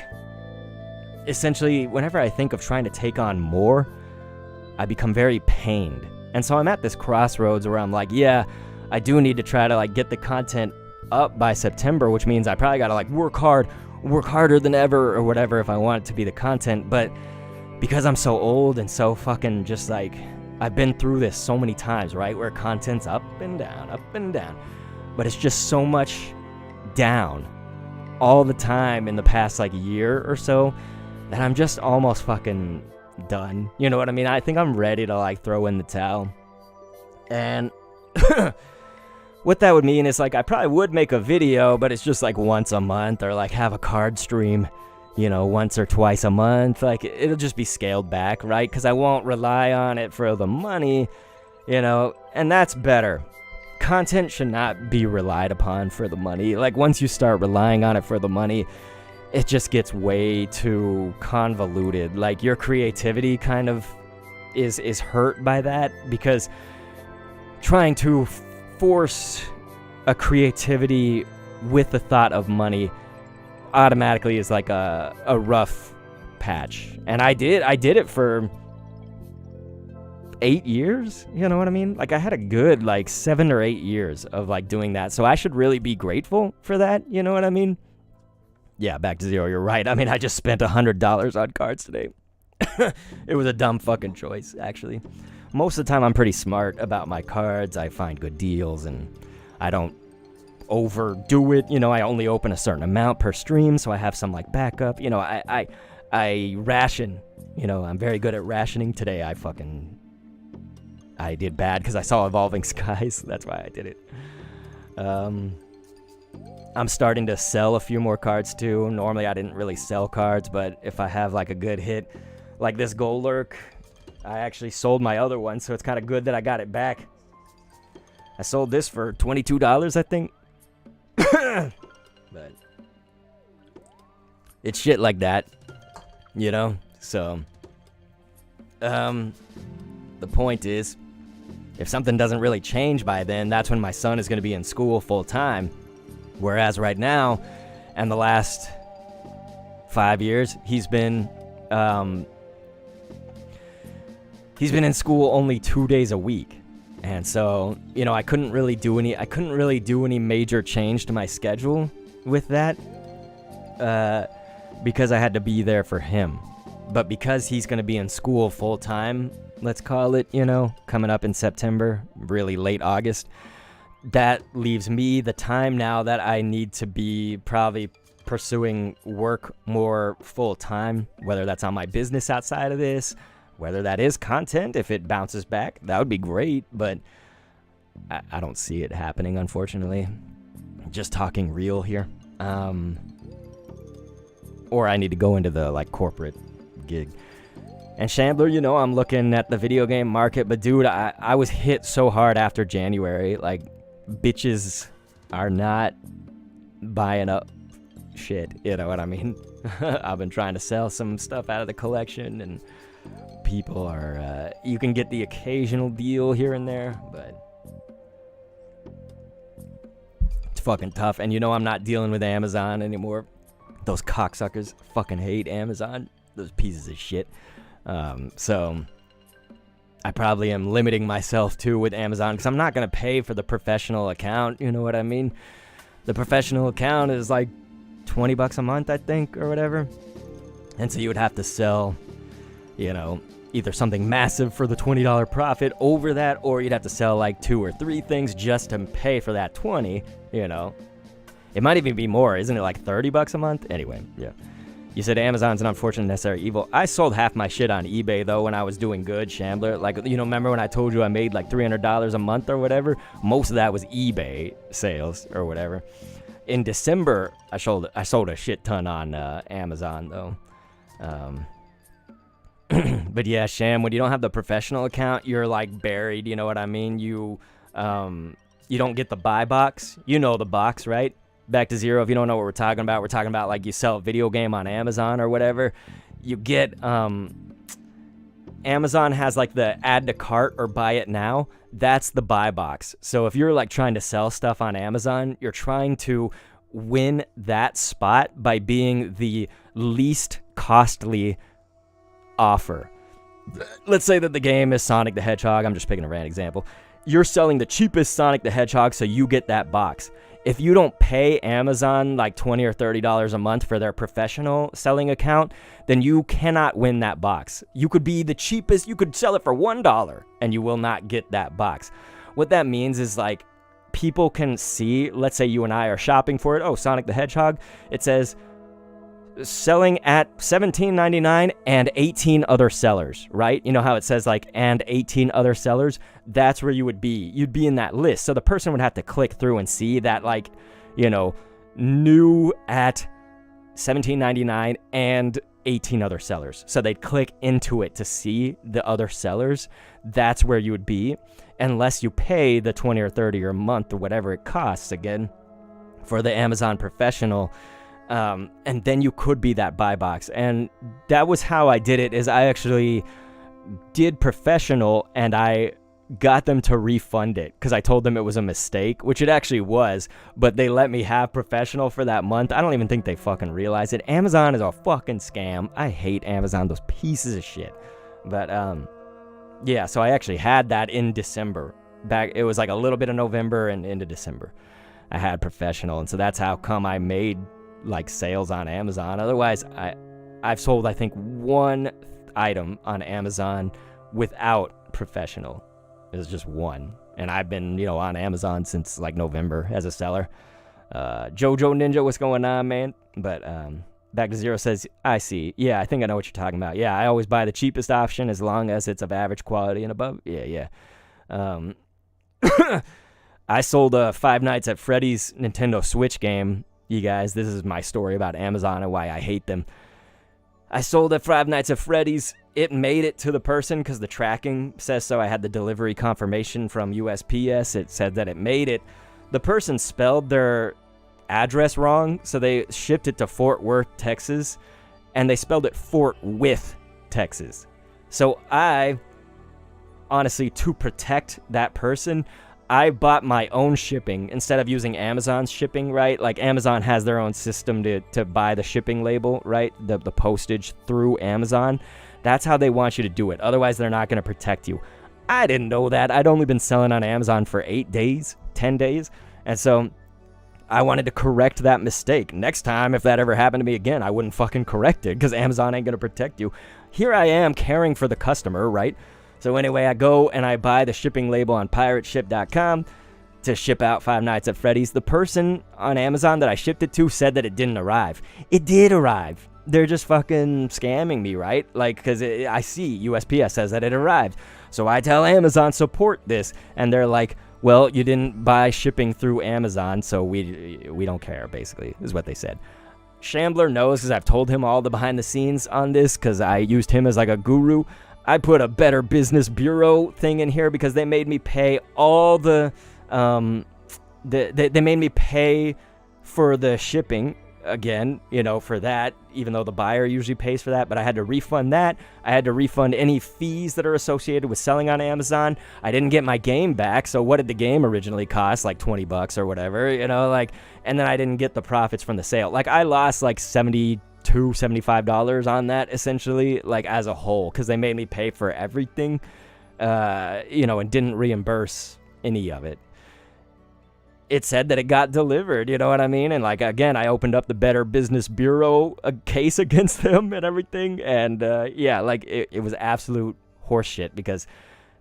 essentially whenever I think of trying to take on more, I become very pained. And so I'm at this crossroads where I'm like, yeah, I do need to try to like get the content up by September, which means I probably gotta like work harder than ever or whatever if I want it to be the content. But because I'm so old and so fucking just like, I've been through this so many times, right? Where content's up and down. But it's just so much down all the time in the past like year or so that I'm just almost fucking done. You know what I mean? I think I'm ready to like throw in the towel. And what that would mean is like I probably would make a video, but it's just like once a month, or like have a card stream, you know, once or twice a month. Like it'll just be scaled back, right? Because I won't rely on it for the money, you know, and that's better. content should not be relied upon for the money. Like, once you start relying on it for the money, it just gets way too convoluted. Like, your creativity kind of is hurt by that, because trying to force a creativity with the thought of money automatically is like a rough patch. And I did it for 8 years, you know what I mean? Like, I had a good like 7 or 8 years of like doing that, so I should really be grateful for that, you know what I mean? Yeah, back to zero, you're right. I mean, I just spent $100 on cards today. It was a dumb fucking choice, actually. Most of the time I'm pretty smart about my cards. I find good deals and I don't overdo it. You know, I only open a certain amount per stream, so I have some like backup. You know, I ration. You know, I'm very good at rationing. Today I did bad because I saw Evolving Skies. That's why I did it. I'm starting to sell a few more cards too. Normally I didn't really sell cards, but if I have like a good hit, like this Golurk, I actually sold my other one, so it's kind of good that I got it back. I sold this for $22, I think. But it's shit like that, you know? So, the point is, if something doesn't really change by then, that's when my son is going to be in school full time. Whereas right now, and the last 5 years, he's been in school only 2 days a week. And so, you know, I couldn't really do any major change to my schedule with that, because I had to be there for him. But because he's going to be in school full time, let's call it, you know, coming up in September, really late August, that leaves me the time now that I need to be probably pursuing work more full time, whether that's on my business outside of this, whether that is content. If it bounces back, that would be great, but I don't see it happening, unfortunately. Just talking real here. Or I need to go into the like corporate gig. And Chandler, you know, I'm looking at the video game market, but dude, I was hit so hard after January. Like, bitches are not buying up shit, you know what I mean? I've been trying to sell some stuff out of the collection, and people are, you can get the occasional deal here and there, but it's fucking tough. And you know, I'm not dealing with Amazon anymore. Those cocksuckers fucking hate Amazon. Those pieces of shit. So I probably am limiting myself too with Amazon, because I'm not going to pay for the professional account. You know what I mean? The professional account is like $20 a month, I think, or whatever. And so you would have to sell, you know, either something massive for the $20 profit over that, or you'd have to sell like 2 or 3 things just to pay for that 20, you know. It might even be more. Isn't it like $30 a month? Anyway, yeah. You said Amazon's an unfortunate necessary evil. I sold half my shit on eBay, though, when I was doing good, Shambler. Like, you know, remember when I told you I made like $300 a month or whatever? Most of that was eBay sales or whatever. In December, I sold a shit ton on Amazon, though. But yeah, Sham, when you don't have the professional account, you're like buried, you know what I mean? You don't get the buy box. You know the box, right? Back to zero, if you don't know what we're talking about like you sell a video game on Amazon or whatever. You get, Amazon has like the add to cart or buy it now. That's the buy box. So if you're like trying to sell stuff on Amazon, you're trying to win that spot by being the least costly offer. Let's say that the game is Sonic the Hedgehog. I'm just picking a random example. You're selling the cheapest Sonic the Hedgehog, so you get that box. If you don't pay Amazon like $20 or $30 a month for their professional selling account, then you cannot win that box. You could be the cheapest. You could sell it for $1 and you will not get that box. What that means is like people can see, let's say you and I are shopping for it. Oh, Sonic the Hedgehog. It says selling at $17.99 and 18 other sellers, right? You know how it says like and 18 other sellers? That's where you would be. You'd be in that list. So the person would have to click through and see that, like, you know, new at $17.99 and 18 other sellers. So they'd click into it to see the other sellers. That's where you would be, unless you pay the 20 or 30 or a month or whatever it costs again for the Amazon Professional. And then you could be that buy box. And that was how I did it, is I actually did Professional and I got them to refund it because I told them it was a mistake, which it actually was, but they let me have Professional for that month. I don't even think they fucking realize it. Amazon is a fucking scam. I hate Amazon, those pieces of shit. But yeah, so I actually had that in December. It was like a little bit of November and into December. I had Professional, and so that's how come I made like sales on Amazon. Otherwise, I've sold I think one item on Amazon without Professional. It was just one, and I've been on Amazon since like November as a seller. Jojo Ninja, what's going on, man? But Back to Zero says, I see. Yeah, I think I know what you're talking about. Yeah, I always buy the cheapest option as long as it's of average quality and above. Yeah. I sold Five Nights at Freddy's Nintendo Switch game. You guys, this is my story about Amazon and why I hate them. I sold at Five Nights at Freddy's. It made it to the person because the tracking says so. I had the delivery confirmation from USPS. It said that it made it. The person spelled their address wrong, so they shipped it to Fort Worth, Texas, and they spelled it Fort With, Texas. So I, honestly, to protect that person, I bought my own shipping instead of using Amazon's shipping, right? Like Amazon has their own system to buy the shipping label, right? The postage through Amazon. That's how they want you to do it. Otherwise, they're not going to protect you. I didn't know that. I'd only been selling on Amazon for 8 days, 10 days. And so I wanted to correct that mistake. Next time, if that ever happened to me again, I wouldn't fucking correct it because Amazon ain't going to protect you. Here I am caring for the customer, right? So anyway, I go and I buy the shipping label on pirateship.com to ship out Five Nights at Freddy's. The person on Amazon that I shipped it to said that it didn't arrive. It did arrive. They're just fucking scamming me, right? Like, because I see USPS says that it arrived. So I tell Amazon support this, and they're like, well, you didn't buy shipping through Amazon, so we don't care, basically, is what they said. Shambler knows because I've told him all the behind the scenes on this because I used him as like a guru. I put a Better Business Bureau thing in here because they made me pay all they made me pay for the shipping again, for that, even though the buyer usually pays for that, but I had to refund that. I had to refund any fees that are associated with selling on Amazon. I didn't get my game back, so what did the game originally cost? Like $20 or whatever, and then I didn't get the profits from the sale. Like I lost like $75 on that essentially, like as a whole, because they made me pay for everything, and didn't reimburse any of it. It said that it got delivered, you know what I mean? And like, again, I opened up the Better Business Bureau case against them and everything. And it was absolute horseshit because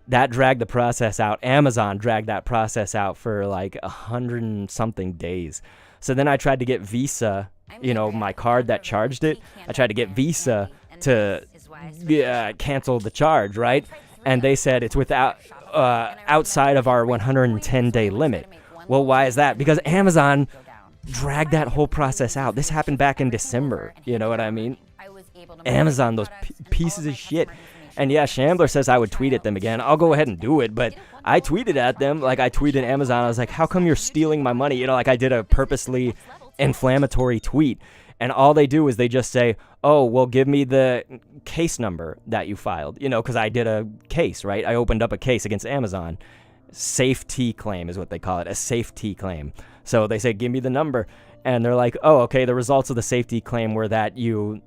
that dragged the process out. Amazon dragged that process out for like 100 and something days. So then I tried to get Visa, my card that charged it. I tried to get Visa to cancel the charge, right? And they said it's without outside of our 110-day limit. Well, why is that? Because Amazon dragged that whole process out. This happened back in December. You know what I mean? Amazon, those pieces of shit. And yeah, Shambler says I would tweet at them again. I'll go ahead and do it, but I tweeted at them. Like I tweeted Amazon. I was like, how come you're stealing my money? Like I did a purposely inflammatory tweet. And all they do is they just say, oh, well, give me the case number that you filed. Because I did a case, right? I opened up a case against Amazon. Safety claim is what they call it, a safety claim. So they say, give me the number. And they're like, oh, okay, the results of the safety claim were that you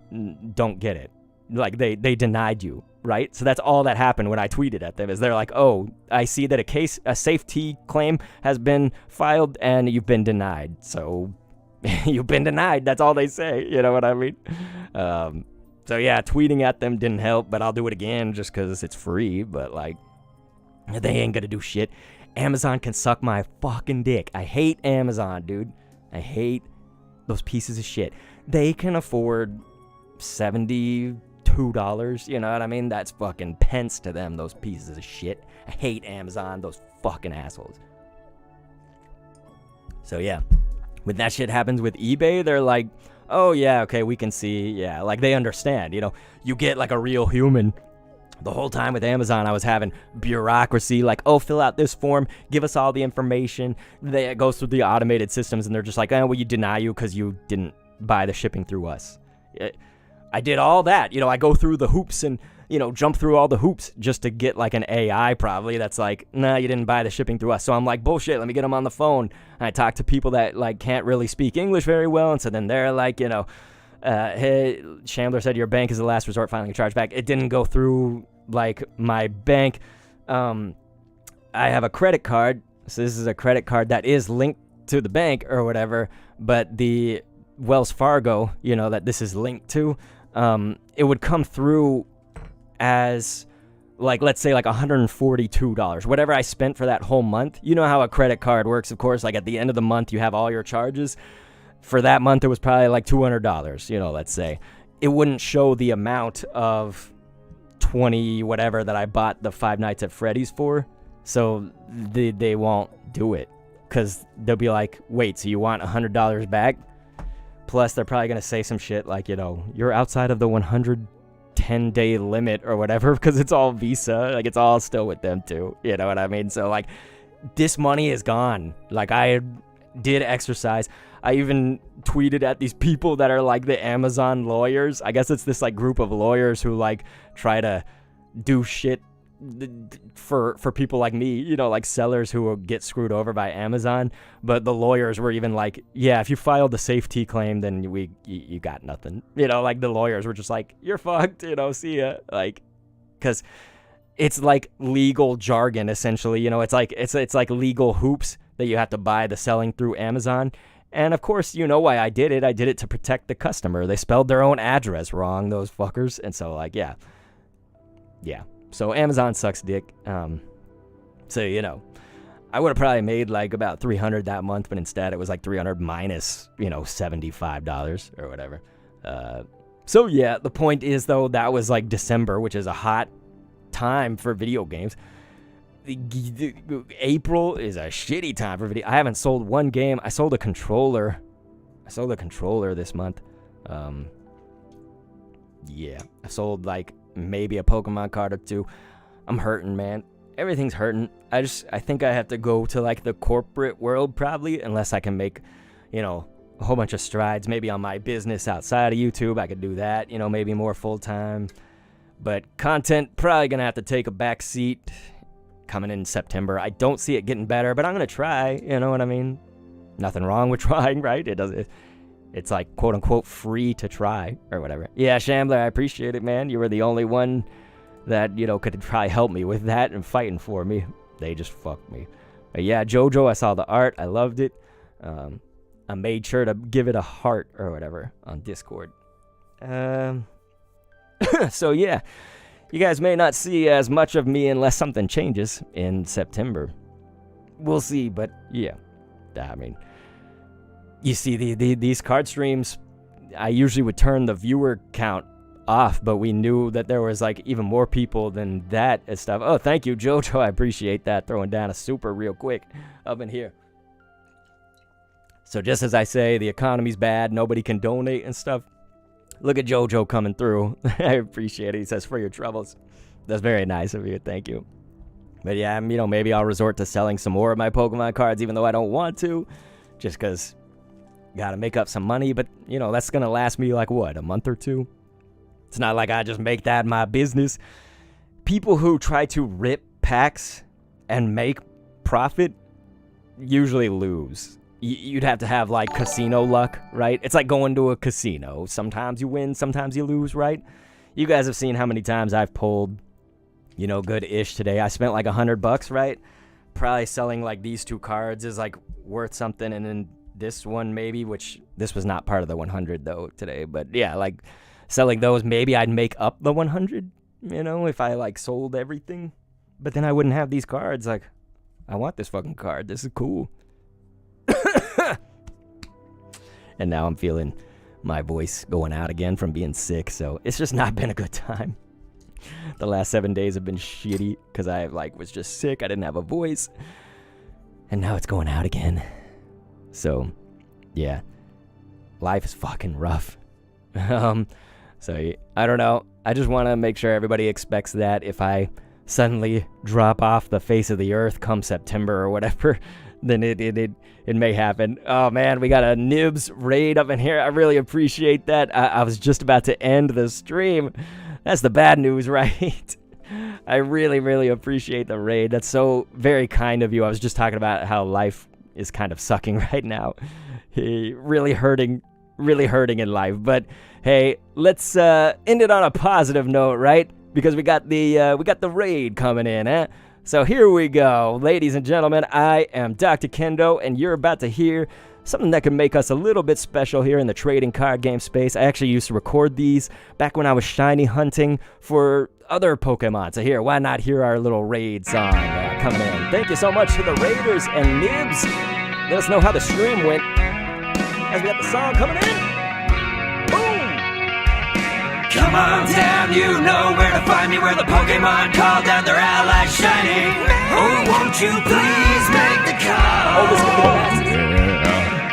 don't get it. Like they denied you, right? So that's all that happened when I tweeted at them is they're like, oh, I see that a safety claim has been filed and you've been denied. So you've been denied. That's all they say. You know what I mean? So yeah, tweeting at them didn't help, but I'll do it again just because it's free. But like, they ain't gonna do shit. Amazon can suck my fucking dick. I hate Amazon, dude. I hate those pieces of shit. They can afford $72, you know what I mean? That's fucking pence to them, those pieces of shit. I hate Amazon, those fucking assholes. So yeah, when that shit happens with eBay, they're like, oh yeah, okay, we can see, yeah, like they understand, you get like a real human. The whole time with Amazon, I was having bureaucracy, like, oh, fill out this form, give us all the information. It goes through the automated systems, and they're just like, oh, well, you deny you because you didn't buy the shipping through us. I did all that. I go through the hoops and, jump through all the hoops just to get like an AI probably that's like, nah, you didn't buy the shipping through us. So I'm like, bullshit, let me get them on the phone. And I talk to people that like can't really speak English very well. And so then they're like, hey, Chandler said your bank is the last resort filing a chargeback. It didn't go through like my bank. I have a credit card. So this is a credit card that is linked to the bank or whatever. But the Wells Fargo, that this is linked to, it would come through as like, let's say like $142, whatever I spent for that whole month. You know how a credit card works, of course, like at the end of the month, you have all your charges. For that month, it was probably like $200, let's say. It wouldn't show the amount of 20 whatever that I bought the Five Nights at Freddy's for. So they won't do it because they'll be like, wait, so you want $100 back? Plus, they're probably going to say some shit like, you're outside of the 110-day limit or whatever because it's all Visa. Like, it's all still with them, too. You know what I mean? So, like, this money is gone. Like, I did exercise. I even tweeted at these people that are, like, the Amazon lawyers. I guess it's this, like, group of lawyers who, like, try to do shit for people like me, like sellers who will get screwed over by Amazon. But the lawyers were even like, yeah, if you filed the safety claim, then you got nothing. Like the lawyers were just like, you're fucked, see ya. Like, because it's like legal jargon essentially. It's like it's like legal hoops that you have to buy the selling through Amazon. And of course, why I did it. I did it to protect the customer. They spelled their own address wrong, those fuckers. And so like, yeah. So Amazon sucks dick. So, I would have probably made like about $300 that month, but instead it was like $300 minus, $75 or whatever. So yeah, the point is though, that was like December, which is a hot time for video games. April is a shitty time for video. I haven't sold one game. I sold a controller. This month. Yeah, I sold like maybe a Pokemon card or two. I'm hurting, man. Everything's hurting. I think I have to go to like the corporate world probably, unless I can make, a whole bunch of strides maybe on my business outside of YouTube. I could do that, maybe more full time. But content probably gonna have to take a back seat coming in September. I don't see it getting better, but I'm gonna try, you know what I mean? Nothing wrong with trying, right? It's like, quote unquote, free to try or whatever. Yeah, Shambler, I appreciate it, man. You were the only one that, could try help me with that and fighting for me. They just fucked me. But yeah, JoJo, I saw the art. I loved it. I made sure to give it a heart or whatever on Discord. So yeah, you guys may not see as much of me unless something changes in September. We'll see, but yeah. I mean, you see, these card streams, I usually would turn the viewer count off, but we knew that there was like even more people than that and stuff. Oh, thank you, JoJo. I appreciate that. Throwing down a super real quick up in here. So just as I say, the economy's bad, nobody can donate and stuff. Look at JoJo coming through. I appreciate it. He says, for your troubles. That's very nice of you. Thank you. But yeah, maybe I'll resort to selling some more of my Pokemon cards, even though I don't want to, just because gotta make up some money. But, that's gonna last me like, what, a month or two? It's not like I just make that my business. People who try to rip packs and make profit usually lose. You'd have to have like casino luck, right? It's like going to a casino. Sometimes you win, sometimes you lose, right? You guys have seen how many times I've pulled, good-ish today. I spent like $100, right? Probably selling like these two cards is like worth something, and then this one maybe, which this was not part of the 100 though today, but yeah, like selling those, maybe I'd make up the 100, if I like sold everything. But then I wouldn't have these cards. Like, I want this fucking card. This is cool. And now I'm feeling my voice going out again from being sick, so it's just not been a good time. The last 7 days have been shitty because I was just sick. I didn't have a voice, and now it's going out again. So, yeah. life is fucking rough. So I don't know. I just want to make sure everybody expects that if I suddenly drop off the face of the earth come September or whatever, then it may happen. Oh man, we got a Nibs raid up in here. I really appreciate that. I was just about to end the stream. That's the bad news, right? I really, really appreciate the raid. That's so very kind of you. I was just talking about how life is kind of sucking right now. Really hurting in life. But hey, let's end it on a positive note, right? Because we got the raid coming in, eh? So here we go. Ladies and gentlemen, I am Dr. Kendo, and you're about to hear something that could make us a little bit special here in the trading card game space. I actually used to record these back when I was shiny hunting for other Pokemon. So here, why not hear our little raid song coming in? Thank you so much to the Raiders and Nibs. Let us know how the stream went as we got the song coming in. Come on down, you know where to find me, where the Pokemon call down their allies shining. Oh, won't you please make the call?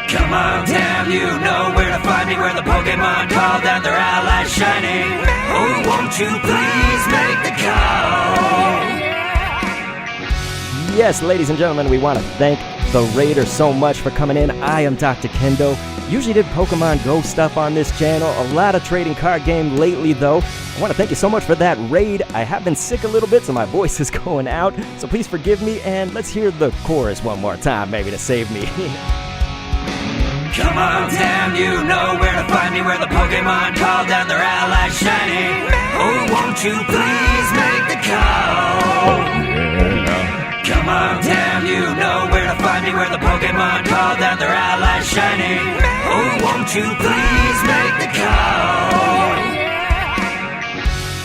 Come on down, you know where to find me, where the Pokemon call down their allies shining. Oh, won't you please make the call? Yes, ladies and gentlemen, we want to thank the Raiders so much for coming in. I am Dr. Kendo. Usually did Pokemon Go stuff on this channel. A lot of trading card game lately, though. I want to thank you so much for that raid. I have been sick a little bit, so my voice is going out. So please forgive me, and let's hear the chorus one more time, maybe to save me. Come on down, you know where to find me, where the Pokemon call down their allies shining. Oh, won't you please make the call? Come on down, you know where to find me, where the Pokemon call down their allies shining. Oh, won't you please make the call?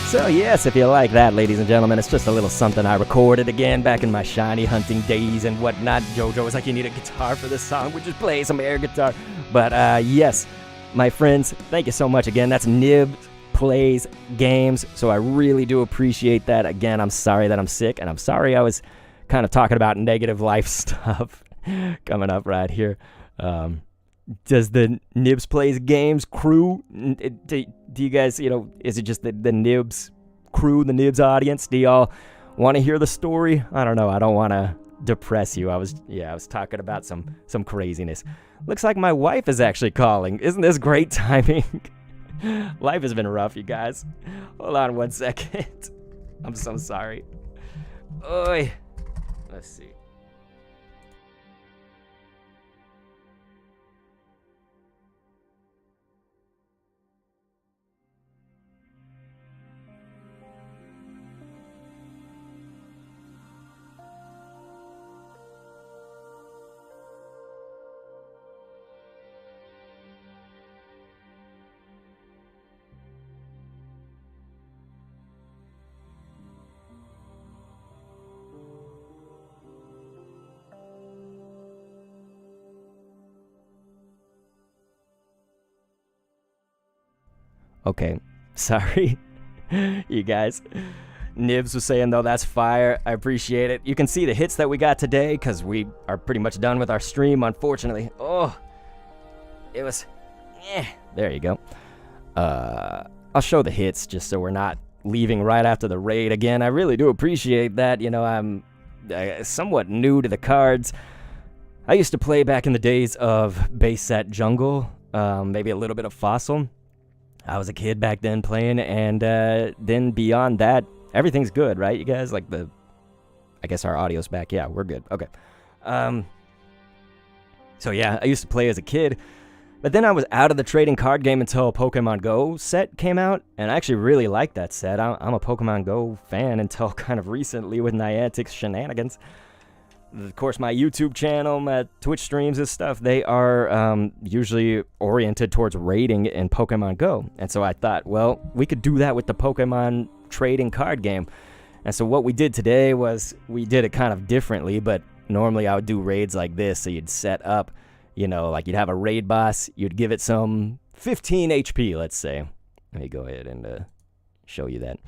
So yes, if you like that, ladies and gentlemen, it's just a little something I recorded again back in my shiny hunting days and whatnot. JoJo was like, you need a guitar for this song, we'll just play some air guitar. But yes, my friends, thank you so much again. That's Nibs Plays Games, so I really do appreciate that. Again, I'm sorry that I'm sick, and I'm sorry I was kind of talking about negative life stuff coming up right here. Does the Nibs Plays Games crew, do you guys, is it just the Nibs crew, the Nibs audience? Do y'all want to hear the story? I don't know. I don't want to depress you. I was talking about some craziness. Looks like my wife is actually calling. Isn't this great timing? Life has been rough, you guys. Hold on one second. I'm so sorry. Oy. Let's see. Okay, sorry, you guys. Nibs was saying, though, that's fire. I appreciate it. You can see the hits that we got today because we are pretty much done with our stream, unfortunately. Oh, it was, there you go. I'll show the hits just so we're not leaving right after the raid again. I really do appreciate that. I'm somewhat new to the cards. I used to play back in the days of base set Jungle, maybe a little bit of Fossil. I was a kid back then playing, and then beyond that, everything's good, right, you guys? Like I guess our audio's back. Yeah, we're good. Okay. So yeah, I used to play as a kid, but then I was out of the trading card game until Pokemon Go set came out, and I actually really liked that set. I'm a Pokemon Go fan until kind of recently with Niantic's shenanigans. Of course, my YouTube channel, my Twitch streams and stuff, they are usually oriented towards raiding in Pokemon Go. And so I thought, well, we could do that with the Pokemon trading card game. And so what we did today was we did it kind of differently, but normally I would do raids like this. So you'd set up, like you'd have a raid boss, you'd give it some 15 HP, let's say. Let me go ahead and show you that.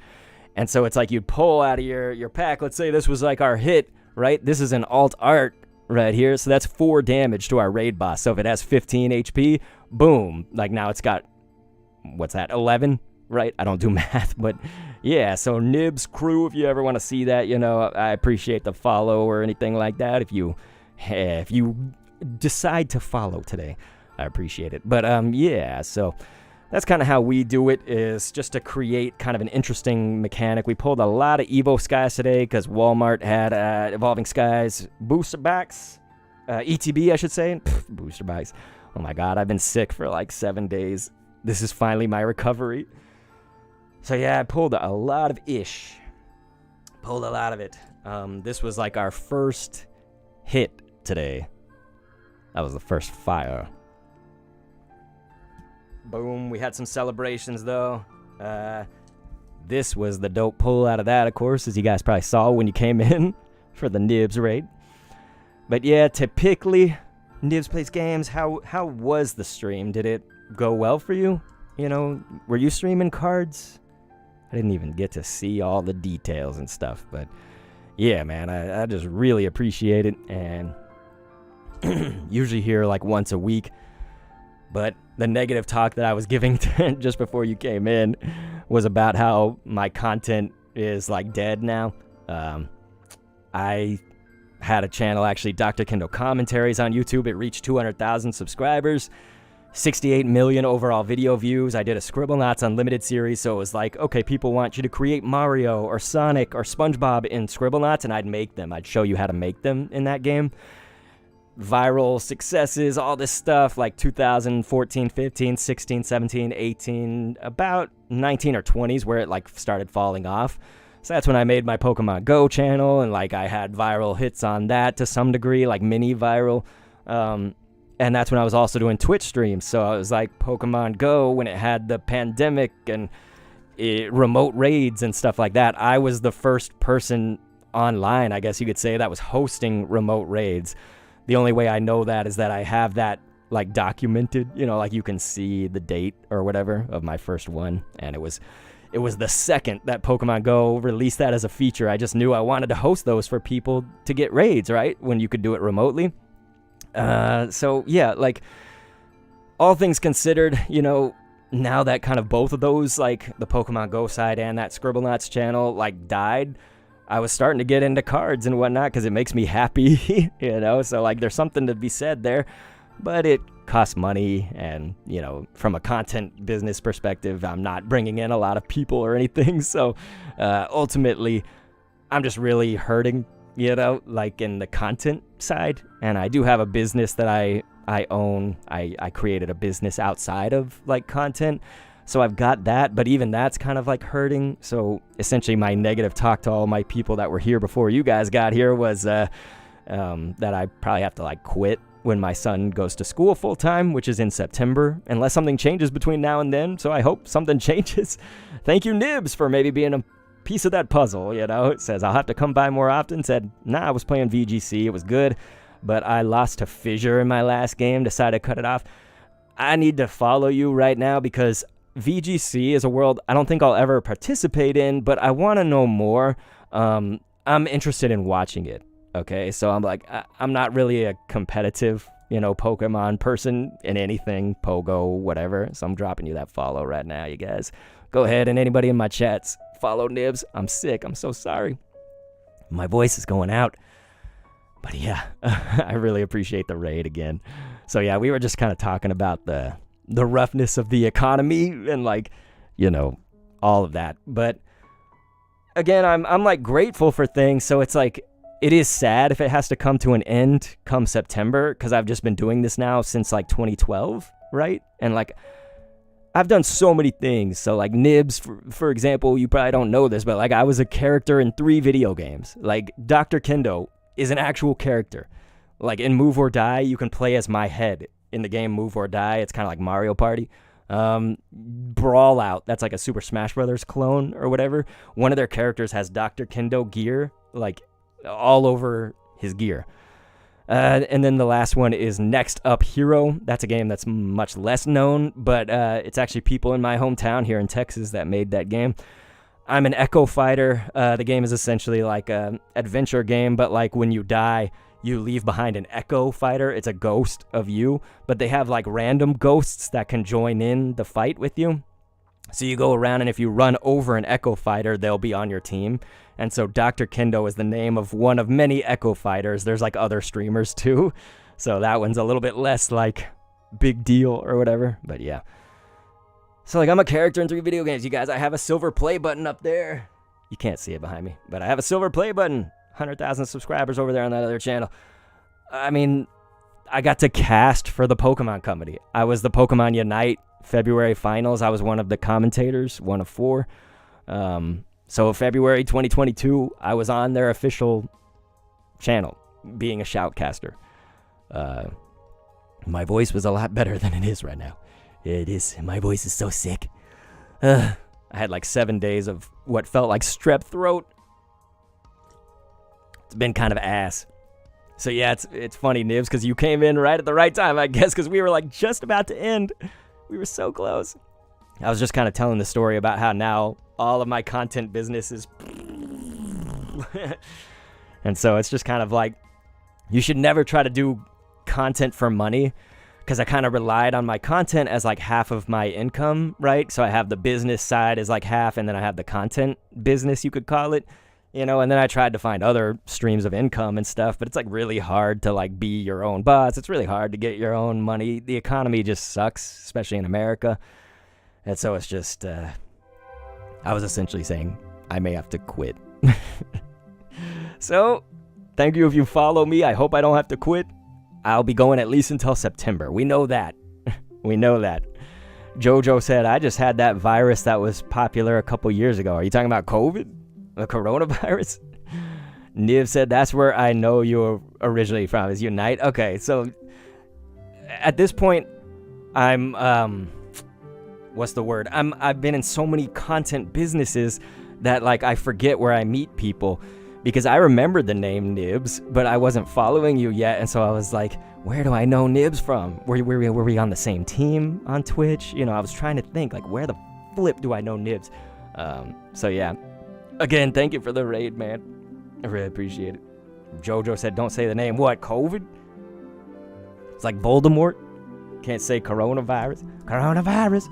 And so it's like you'd pull out of your pack. Let's say this was like our hit. Right? This is an alt art right here. So that's 4 damage to our raid boss. So if it has 15 HP, boom. Like now it's got, what's that, 11, right? I don't do math, but yeah. So Nibs crew, if you ever want to see that, you know, I appreciate the follow or anything like that. If you decide to follow today, I appreciate it. But yeah, so that's kind of how we do it, is just to create kind of an interesting mechanic. We pulled a lot of Evo Skies today because Walmart had Evolving Skies booster packs, ETB I should say. Booster packs. Oh my god, I've been sick for like 7 days. This is finally my recovery. So yeah, I pulled a lot of ish. Pulled a lot of it. This was like our first hit today. That was the first fire. Boom, we had some celebrations though. This was the dope pull out of that, of course, as you guys probably saw when you came in for the Nibs raid. But yeah, typically, Nibs Plays Games, how was the stream? Did it go well for you? You know, were you streaming cards? I didn't even get to see all the details and stuff, but yeah, man, I just really appreciate it, and usually here like once a week. But the negative talk that I was giving just before you came in was about how my content is like dead now. I had a channel, actually, Dr. Kendo Commentaries on YouTube. It reached 200,000 subscribers, 68 million overall video views. I did a Scribblenauts Unlimited series, so it was like, okay, people want you to create Mario or Sonic or SpongeBob in Scribblenauts, and I'd make them. I'd show you how to make them in that game. Viral successes, all this stuff, like 2014, 15, 16, 17, 18, about 19 or 20s where it like started falling off. So that's when I made my Pokemon Go channel, and like I had viral hits on that to some degree, like mini viral. And that's when I was also doing Twitch streams. So I was like Pokemon Go when it had the pandemic and remote raids and stuff like that. I was the first person online, I guess you could say, that was hosting remote raids. The only way I know that is that I have that like documented, you know, like you can see the date or whatever of my first one. And it was the second that Pokemon Go released that as a feature. I just knew I wanted to host those for people to get raids, right? When you could do it remotely. So yeah, like all things considered, you know, now that kind of both of those, like the Pokemon Go side and that Scribblenauts channel, like died, I was starting to get into cards and whatnot because it makes me happy, you know? So, like, there's something to be said there, but it costs money, and, you know, from a content business perspective, I'm not bringing in a lot of people or anything, so ultimately, I'm just really hurting, you know, like in the content side, and I do have a business that I own. I created a business outside of, like, content. So I've got that, but even that's kind of like hurting. So essentially my negative talk to all my people that were here before you guys got here was that I probably have to like quit when my son goes to school full time, which is in September, unless something changes between now and then. So I hope something changes. Thank you, Nibs, for maybe being a piece of that puzzle, you know? It says I'll have to come by more often. Said, nah, I was playing VGC. It was good, but I lost to Fissure in my last game, decided to cut it off. I need to follow you right now because VGC is a world I don't think I'll ever participate in, but I want to know more. I'm interested in watching it, okay? So I'm like, I'm not really a competitive, you know, Pokemon person in anything, Pogo, whatever. So I'm dropping you that follow right now, you guys. Go ahead, and anybody in my chats, follow Nibs. I'm sick. I'm so sorry. My voice is going out. But yeah, I really appreciate the raid again. So yeah, we were just kind of talking about the roughness of the economy and like, you know, all of that. But again, I'm like grateful for things. So it's like, it is sad if it has to come to an end come September, because I've just been doing this now since like 2012, right? And like, I've done so many things. So like Nibs, for example, you probably don't know this, but like I was a character in 3 video games. Like Dr. Kendo is an actual character. Like in Move or Die, you can play as my head in the game Move or Die. It's kind of like Mario Party. Brawl Out, that's like a Super Smash Brothers clone or whatever. One of their characters has Dr. Kendo gear, like all over his gear. And then the last one is Next Up Hero. That's a game that's much less known, but it's actually people in my hometown here in Texas that made that game. I'm an Echo Fighter. The game is essentially like an adventure game, but like when you die, you leave behind an echo fighter. It's a ghost of you, but they have like random ghosts that can join in the fight with you. So you go around, and if you run over an echo fighter, they'll be on your team. And so Dr. Kendo is the name of one of many echo fighters. There's like other streamers too. So that one's a little bit less like big deal or whatever. But yeah. So like I'm a character in 3 video games, you guys. I have a silver play button up there. You can't see it behind me, but I have a silver play button. 100,000 subscribers over there on that other channel. I mean, I got to cast for the Pokemon Company. I was the Pokemon Unite February finals. I was one of the commentators, one of 4. So February 2022, I was on their official channel, being a shoutcaster. My voice was a lot better than it is right now. It is. My voice is so sick. I had like 7 days of what felt like strep throat. It's been kind of ass. So yeah, it's funny, Nibs, because you came in right at the right time, I guess, because we were like just about to end. We were so close. I was just kind of telling the story about how now all of my content business is... And so it's just kind of like, you should never try to do content for money, because I kind of relied on my content as like half of my income, right? So I have the business side as like half, and then I have the content business, you could call it. You know, and then I tried to find other streams of income and stuff, but it's like really hard to like be your own boss. It's really hard to get your own money. The economy just sucks, especially in America. And so it's just, I was essentially saying I may have to quit. So thank you if you follow me. I hope I don't have to quit. I'll be going at least until September. We know that. We know that. Jojo said, I just had that virus that was popular a couple years ago. Are you talking about COVID? The coronavirus? Niv said, that's where I know you were originally from, is Unite. Okay, so at this point, I'm, what's the word? I've been in so many content businesses that like I forget where I meet people, because I remembered the name Nibs, but I wasn't following you yet. And so I was like, where do I know Nibs from? Were we on the same team on Twitch? You know, I was trying to think like, where the flip do I know Nibs? So yeah. Again, thank you for the raid, man. I really appreciate it. Jojo said, don't say the name. What, COVID? It's like Voldemort. Can't say coronavirus. Coronavirus.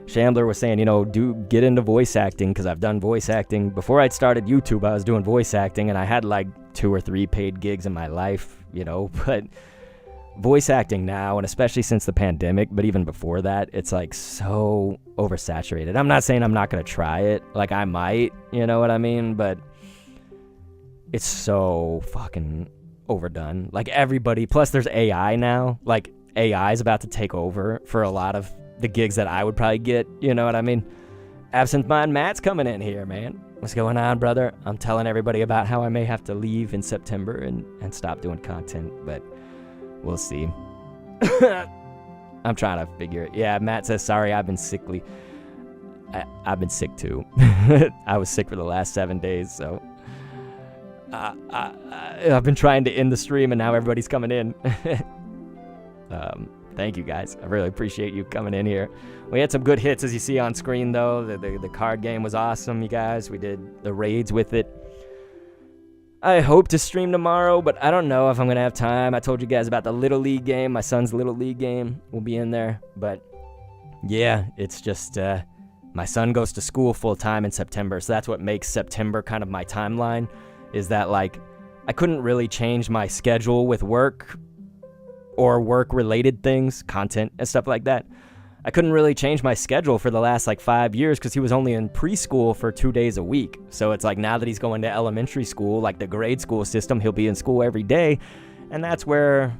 Shambler was saying, you know, do get into voice acting, because I've done voice acting. Before I'd started YouTube, I was doing voice acting, and I had like 2 or 3 paid gigs in my life, you know, but voice acting now, and especially since the pandemic, but even before that, it's like so oversaturated. I'm not saying I'm not going to try it. Like I might, you know what I mean? But it's so fucking overdone. Like everybody, plus there's AI now. Like AI is about to take over for a lot of the gigs that I would probably get, you know what I mean? Absent Mind Matt's coming in here, man. What's going on, brother? I'm telling everybody about how I may have to leave in September and stop doing content, but we'll see. I'm trying to figure it. Yeah, Matt says, sorry, I've been sickly. I've been sick too. I was sick for the last 7 days, so I've been trying to end the stream, and now everybody's coming in. Thank you, guys. I really appreciate you coming in here. We had some good hits, as you see on screen, though. The card game was awesome, you guys. We did the raids with it. I hope to stream tomorrow, but I don't know if I'm going to have time. I told you guys about the Little League game. My son's Little League game will be in there. But, yeah, it's just my son goes to school full-time in September, so that's what makes September kind of my timeline, is that, like, I couldn't really change my schedule with work or work-related things, content and stuff like that. I couldn't really change my schedule for the last like 5 years because he was only in preschool for 2 days a week. So it's like now that he's going to elementary school, like the grade school system, he'll be in school every day. And that's where,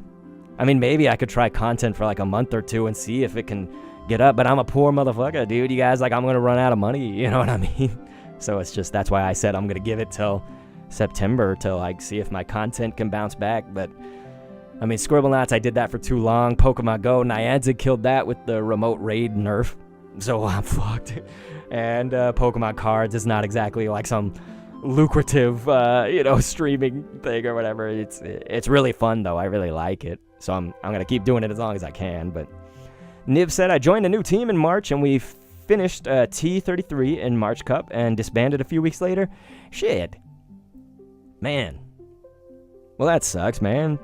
I mean, maybe I could try content for like a month or 2 and see if it can get up. But I'm a poor motherfucker, dude. You guys, like, I'm going to run out of money. You know what I mean? So it's just, that's why I said I'm going to give it till September to like see if my content can bounce back. But I mean, Scribblenauts, I did that for too long. Pokemon Go, Niantic killed that with the remote raid nerf. So I'm fucked. And Pokemon cards is not exactly like some lucrative, streaming thing or whatever. It's really fun, though. I really like it. So I'm going to keep doing it as long as I can. But Niv said, I joined a new team in March, and we finished T33 in March Cup and disbanded a few weeks later. Shit. Man. Well, that sucks, man.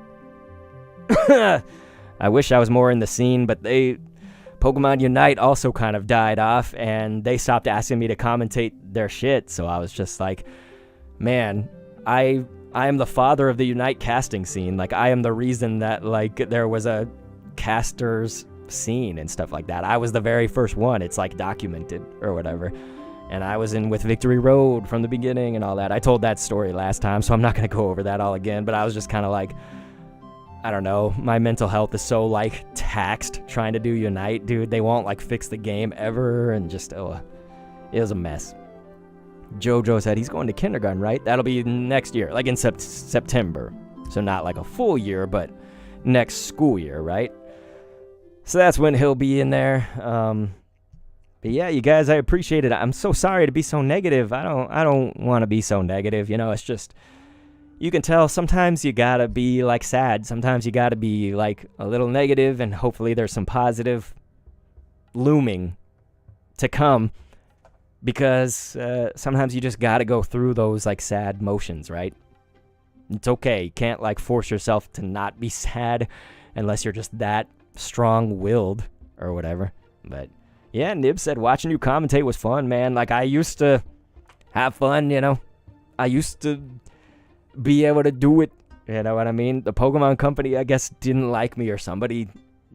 I wish I was more in the scene, but Pokemon Unite also kind of died off, and they stopped asking me to commentate their shit, so I was just like, man, I am the father of the Unite casting scene. Like, I am the reason that, like, there was a casters scene and stuff like that. I was the very first one. It's, like, documented or whatever. And I was in with Victory Road from the beginning and all that. I told that story last time, so I'm not going to go over that all again, but I was just kind of like, I don't know, my mental health is so, like, taxed trying to do Unite, dude. They won't, like, fix the game ever, and just, it was a mess. Jojo said he's going to kindergarten, right? That'll be next year, like in September. So not like a full year, but next school year, right? So that's when he'll be in there. But yeah, you guys, I appreciate it. I'm so sorry to be so negative. I don't want to be so negative, you know. It's just, you can tell sometimes you gotta be like sad. Sometimes you gotta be like a little negative, and hopefully there's some positive looming to come, because sometimes you just gotta go through those like sad motions, right? It's okay. You can't like force yourself to not be sad unless you're just that strong-willed or whatever. But yeah, Nib said watching you commentate was fun, man. Like, I used to have fun, you know. I used to be able to do it, you know what I mean? The Pokemon Company, I guess, didn't like me, or somebody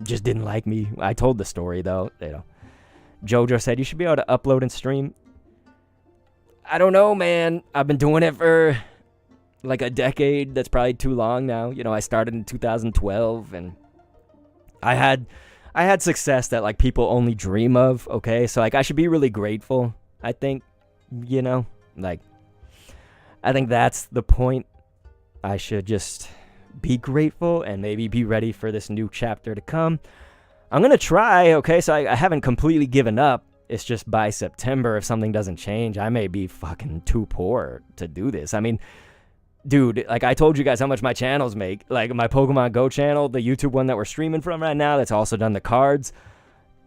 just didn't like me. I told the story, though, you know. Jojo said you should be able to upload and stream. I don't know, man. I've been doing it for like a decade. That's probably too long now. You know, I started in 2012, and I had success that like people only dream of, okay? So like I should be really grateful, I think, you know? Like, I think that's the point. I should just be grateful and maybe be ready for this new chapter to come. I'm going to try, okay? So I haven't completely given up. It's just by September, if something doesn't change, I may be fucking too poor to do this. I mean, dude, like I told you guys how much my channels make. Like my Pokemon Go channel, the YouTube one that we're streaming from right now, that's also done the cards.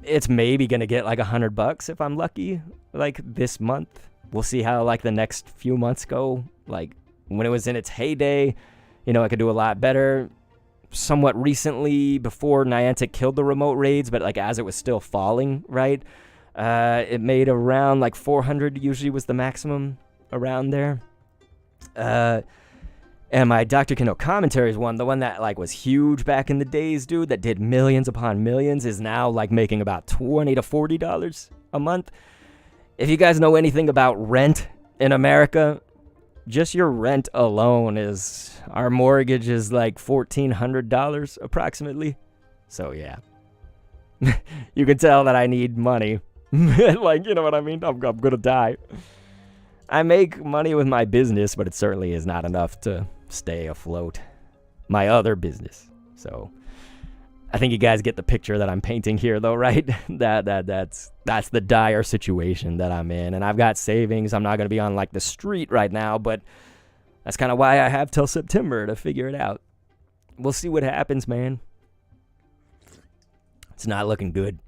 It's maybe going to get like $100 if I'm lucky, like this month. We'll see how like the next few months go. Like when it was in its heyday, you know, I could do a lot better. Somewhat recently, before Niantic killed the remote raids, but like as it was still falling, right? It made around like 400 usually was the maximum around there. And my Dr. Kendo Commentaries one, the one that like was huge back in the days, dude, that did millions upon millions, is now like making about $20 to $40 a month. If you guys know anything about rent in America, just your rent alone is, our mortgage is like $1,400 approximately. So yeah, you can tell that I need money. Like, you know what I mean? I'm gonna die. I make money with my business, but it certainly is not enough to stay afloat. My other business. So I think you guys get the picture that I'm painting here, though, right? That's the dire situation that I'm in, and I've got savings. I'm not gonna be on like the street right now, but that's kind of why I have till September to figure it out. We'll see what happens, man. It's not looking good.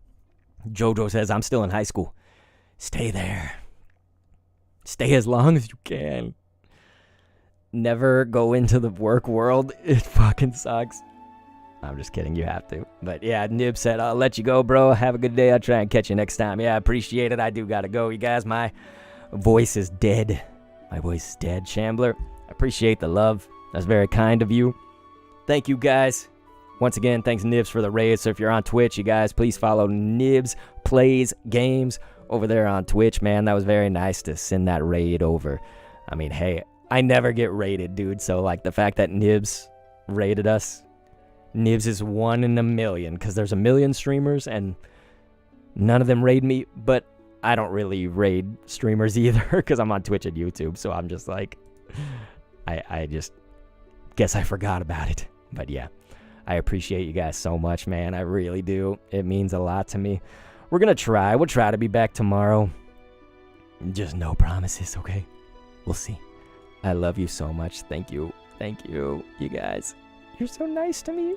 Jojo says I'm still in high school. Stay there. Stay as long as you can. Never go into the work world. It fucking sucks. I'm just kidding. You have to. But yeah, Nib said, I'll let you go, bro. Have a good day. I'll try and catch you next time. Yeah, I appreciate it. I do gotta go. You guys, my voice is dead. My voice is dead, Shambler. I appreciate the love. That's very kind of you. Thank you, guys. Once again, thanks, Nibs, for the raid. So if you're on Twitch, you guys, please follow Nibs Plays Games over there on Twitch, man. That was very nice to send that raid over. I mean, hey, I never get raided, dude. So, like, the fact that Nibs raided us, Nibs is 1 in a million, because there's a million streamers, and none of them raid me. But I don't really raid streamers either, because I'm on Twitch and YouTube. So I'm just like, I just guess I forgot about it. But yeah, I appreciate you guys so much, man. I really do. It means a lot to me. We're going to try. We'll try to be back tomorrow. Just no promises, okay? We'll see. I love you so much. Thank you. Thank you, you guys. You're so nice to me.